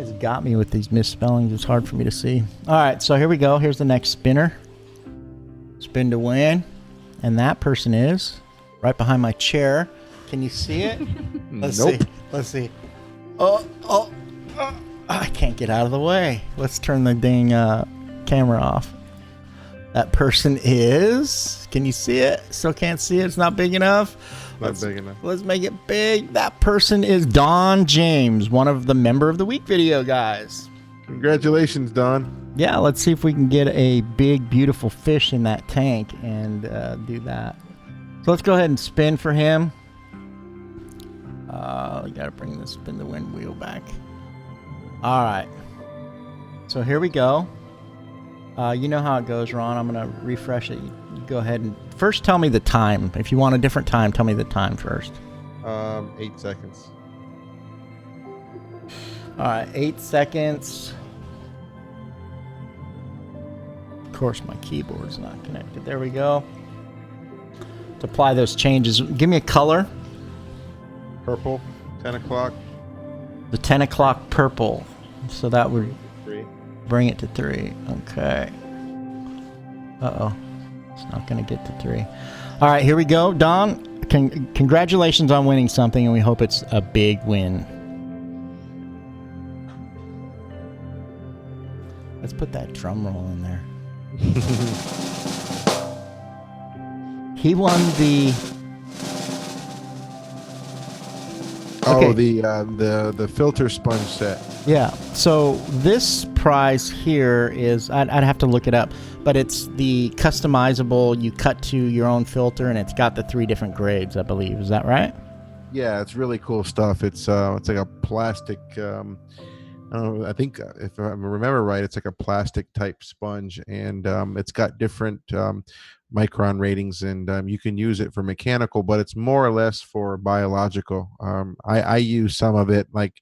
guys got me with these misspellings. It's hard for me to see. All right, so here we go. Here's the next spinner. Spin to win. And that person is right behind my chair. Can you see it? Let's see. Let's see. Oh, I can't get out of the way. Let's turn the dang camera off. That person is... Can you see it? Still can't see it. It's not big enough. Big enough. Let's make it big. That person is Don James, one of the Member of the Week video guys. Congratulations, Don. Yeah, let's see if we can get a big, beautiful fish in that tank and do that. So let's go ahead and spin for him. We got to spin the wind wheel back. All right. So here we go. You know how it goes, Ron. I'm going to refresh it. You go ahead and first tell me the time. If you want a different time, tell me the time first. 8 seconds. All right, 8 seconds. Of course, my keyboard's not connected. There we go. To apply those changes, give me a color. Purple, 10 o'clock. The 10 o'clock purple. So that would 3. bring it to 3. Okay. Uh-oh. It's not going to get to 3. All right, here we go. Don, congratulations on winning something, and we hope it's a big win. Let's put that drum roll in there. He won the... Oh, the filter sponge set. Yeah. So this prize here is, I'd have to look it up, but it's the customizable, you cut to your own filter, and it's got the 3 different grades, I believe. Is that right? Yeah, it's really cool stuff. It's like a plastic. I think if I remember right, it's like a plastic type sponge, and it's got different micron ratings, and you can use it for mechanical, but it's more or less for biological. I use some of it like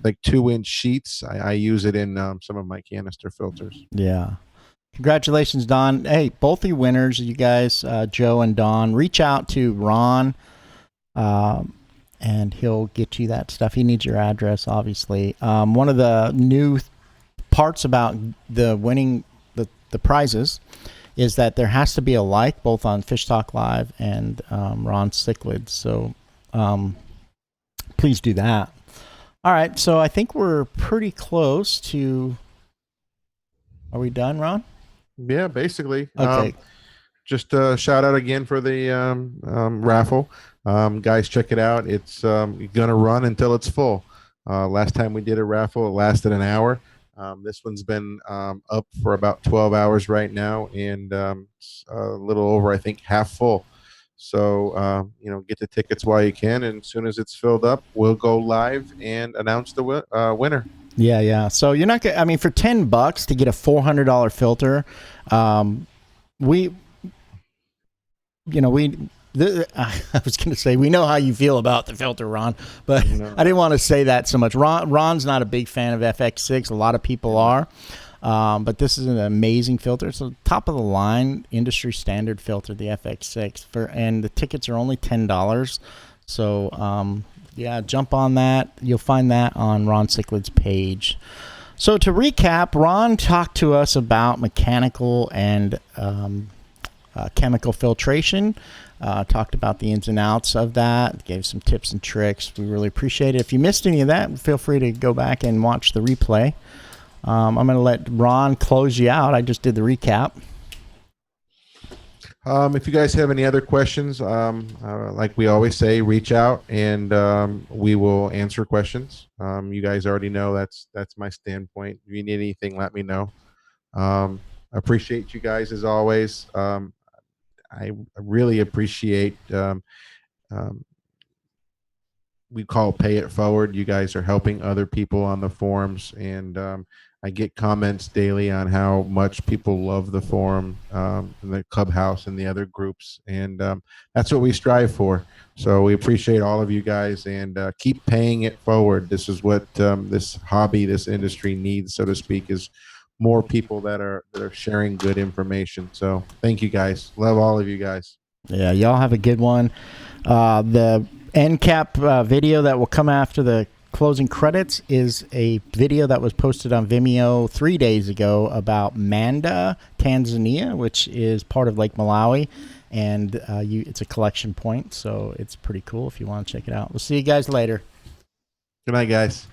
2-inch sheets. I use it in some of my canister filters. Yeah. Congratulations, Don. Hey, both of you winners, you guys, Joe and Don, reach out to Ron, and he'll get you that stuff. He needs your address, obviously. One of the new parts about the winning the prizes is that there has to be a like both on Fish Talk Live and Ron Cichlids. So please do that. All right, so I think we're pretty close to... Are we done, Ron? Yeah, basically. Okay. Just a shout out again for the raffle. Guys, check it out. It's going to run until it's full. Last time we did a raffle, it lasted an hour. This one's been up for about 12 hours right now, and it's a little over, I think, half full. So, get the tickets while you can, and as soon as it's filled up, we'll go live and announce the winner. Yeah. So you're not gonna, I mean, for $10 to get a $400 filter, I was going to say, we know how you feel about the filter, Ron, but I didn't want to say that so much. Ron's not a big fan of FX6. A lot of people are, but this is an amazing filter. It's a top of the line industry standard filter, the FX6, and the tickets are only $10. So, yeah, jump on that. You'll find that on Ron Cichlids' page. So to recap, Ron talked to us about mechanical and chemical filtration. Talked about the ins and outs of that, gave some tips and tricks. We really appreciate it. If you missed any of that, feel free to go back and watch the replay. I'm going to let Ron close you out. I just did the recap. If you guys have any other questions, like we always say, reach out and we will answer questions. You guys already know that's my standpoint. If you need anything, let me know. Appreciate you guys as always. I really appreciate we call Pay It Forward. You guys are helping other people on the forums, and I get comments daily on how much people love the forum, and the clubhouse and the other groups, and that's what we strive for. So we appreciate all of you guys, and keep paying it forward. This is what this hobby, this industry needs, so to speak, is more people that are sharing good information. So thank you guys. Love all of you guys. Yeah, y'all have a good one. The end cap video that will come after the closing credits is a video that was posted on Vimeo 3 days ago about Manda, Tanzania, which is part of Lake Malawi. And it's a collection point, so it's pretty cool if you want to check it out. We'll see you guys later. Good night, guys.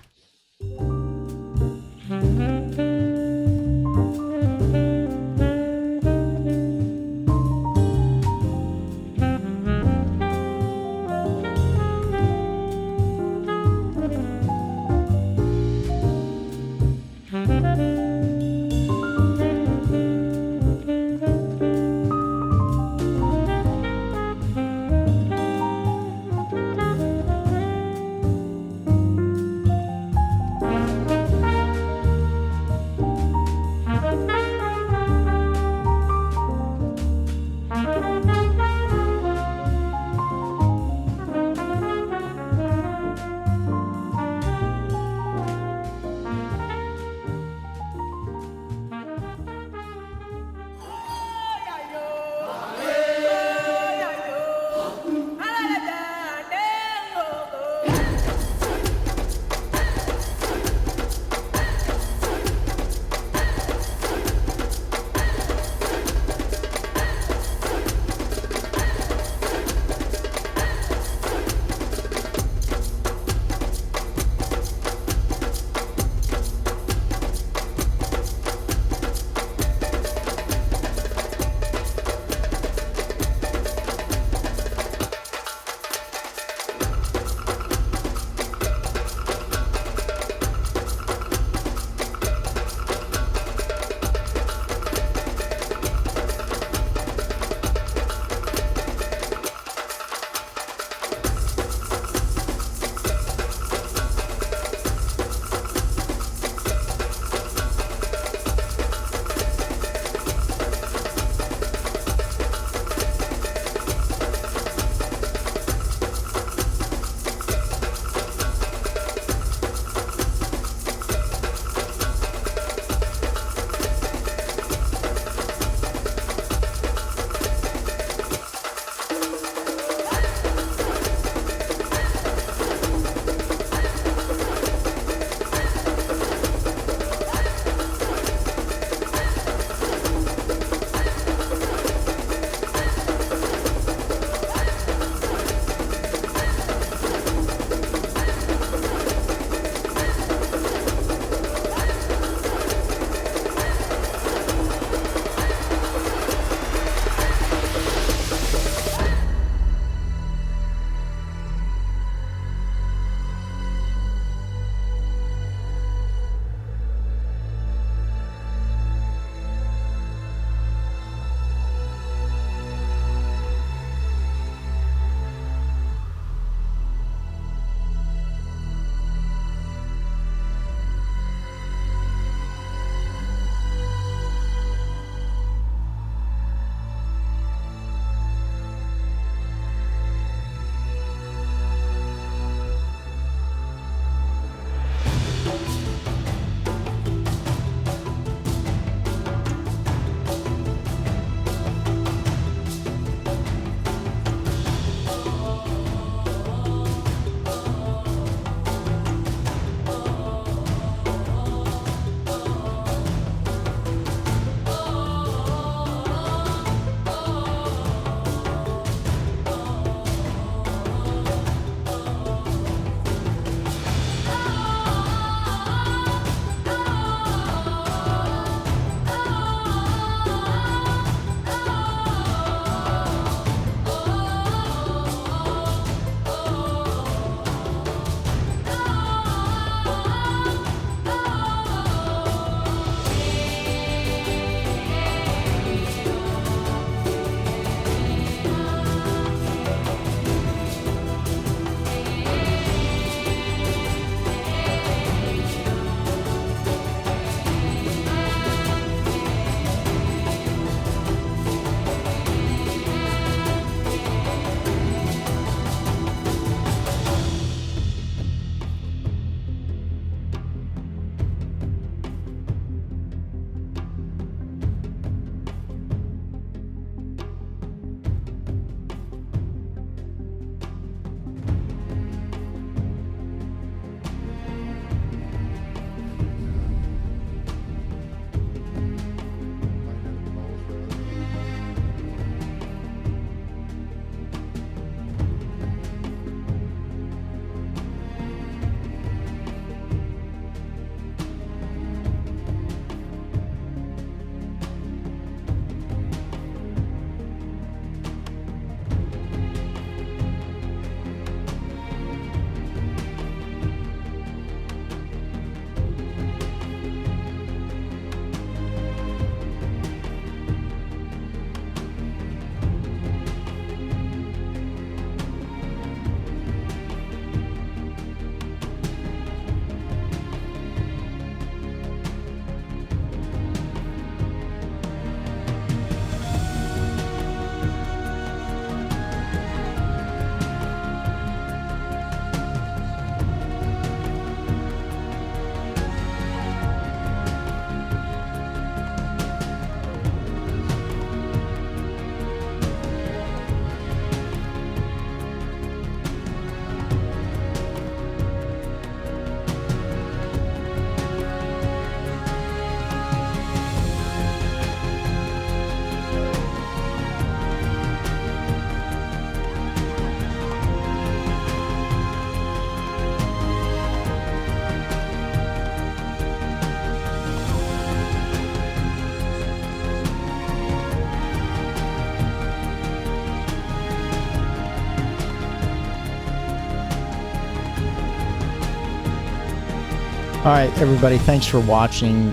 All right, everybody, thanks for watching.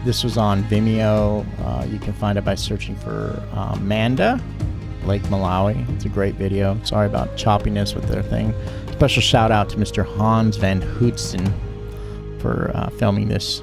This was on Vimeo. You can find it by searching for Manda, Lake Malawi. It's a great video. Sorry about choppiness with their thing. Special shout out to Mr. Hans van Hootsen for filming this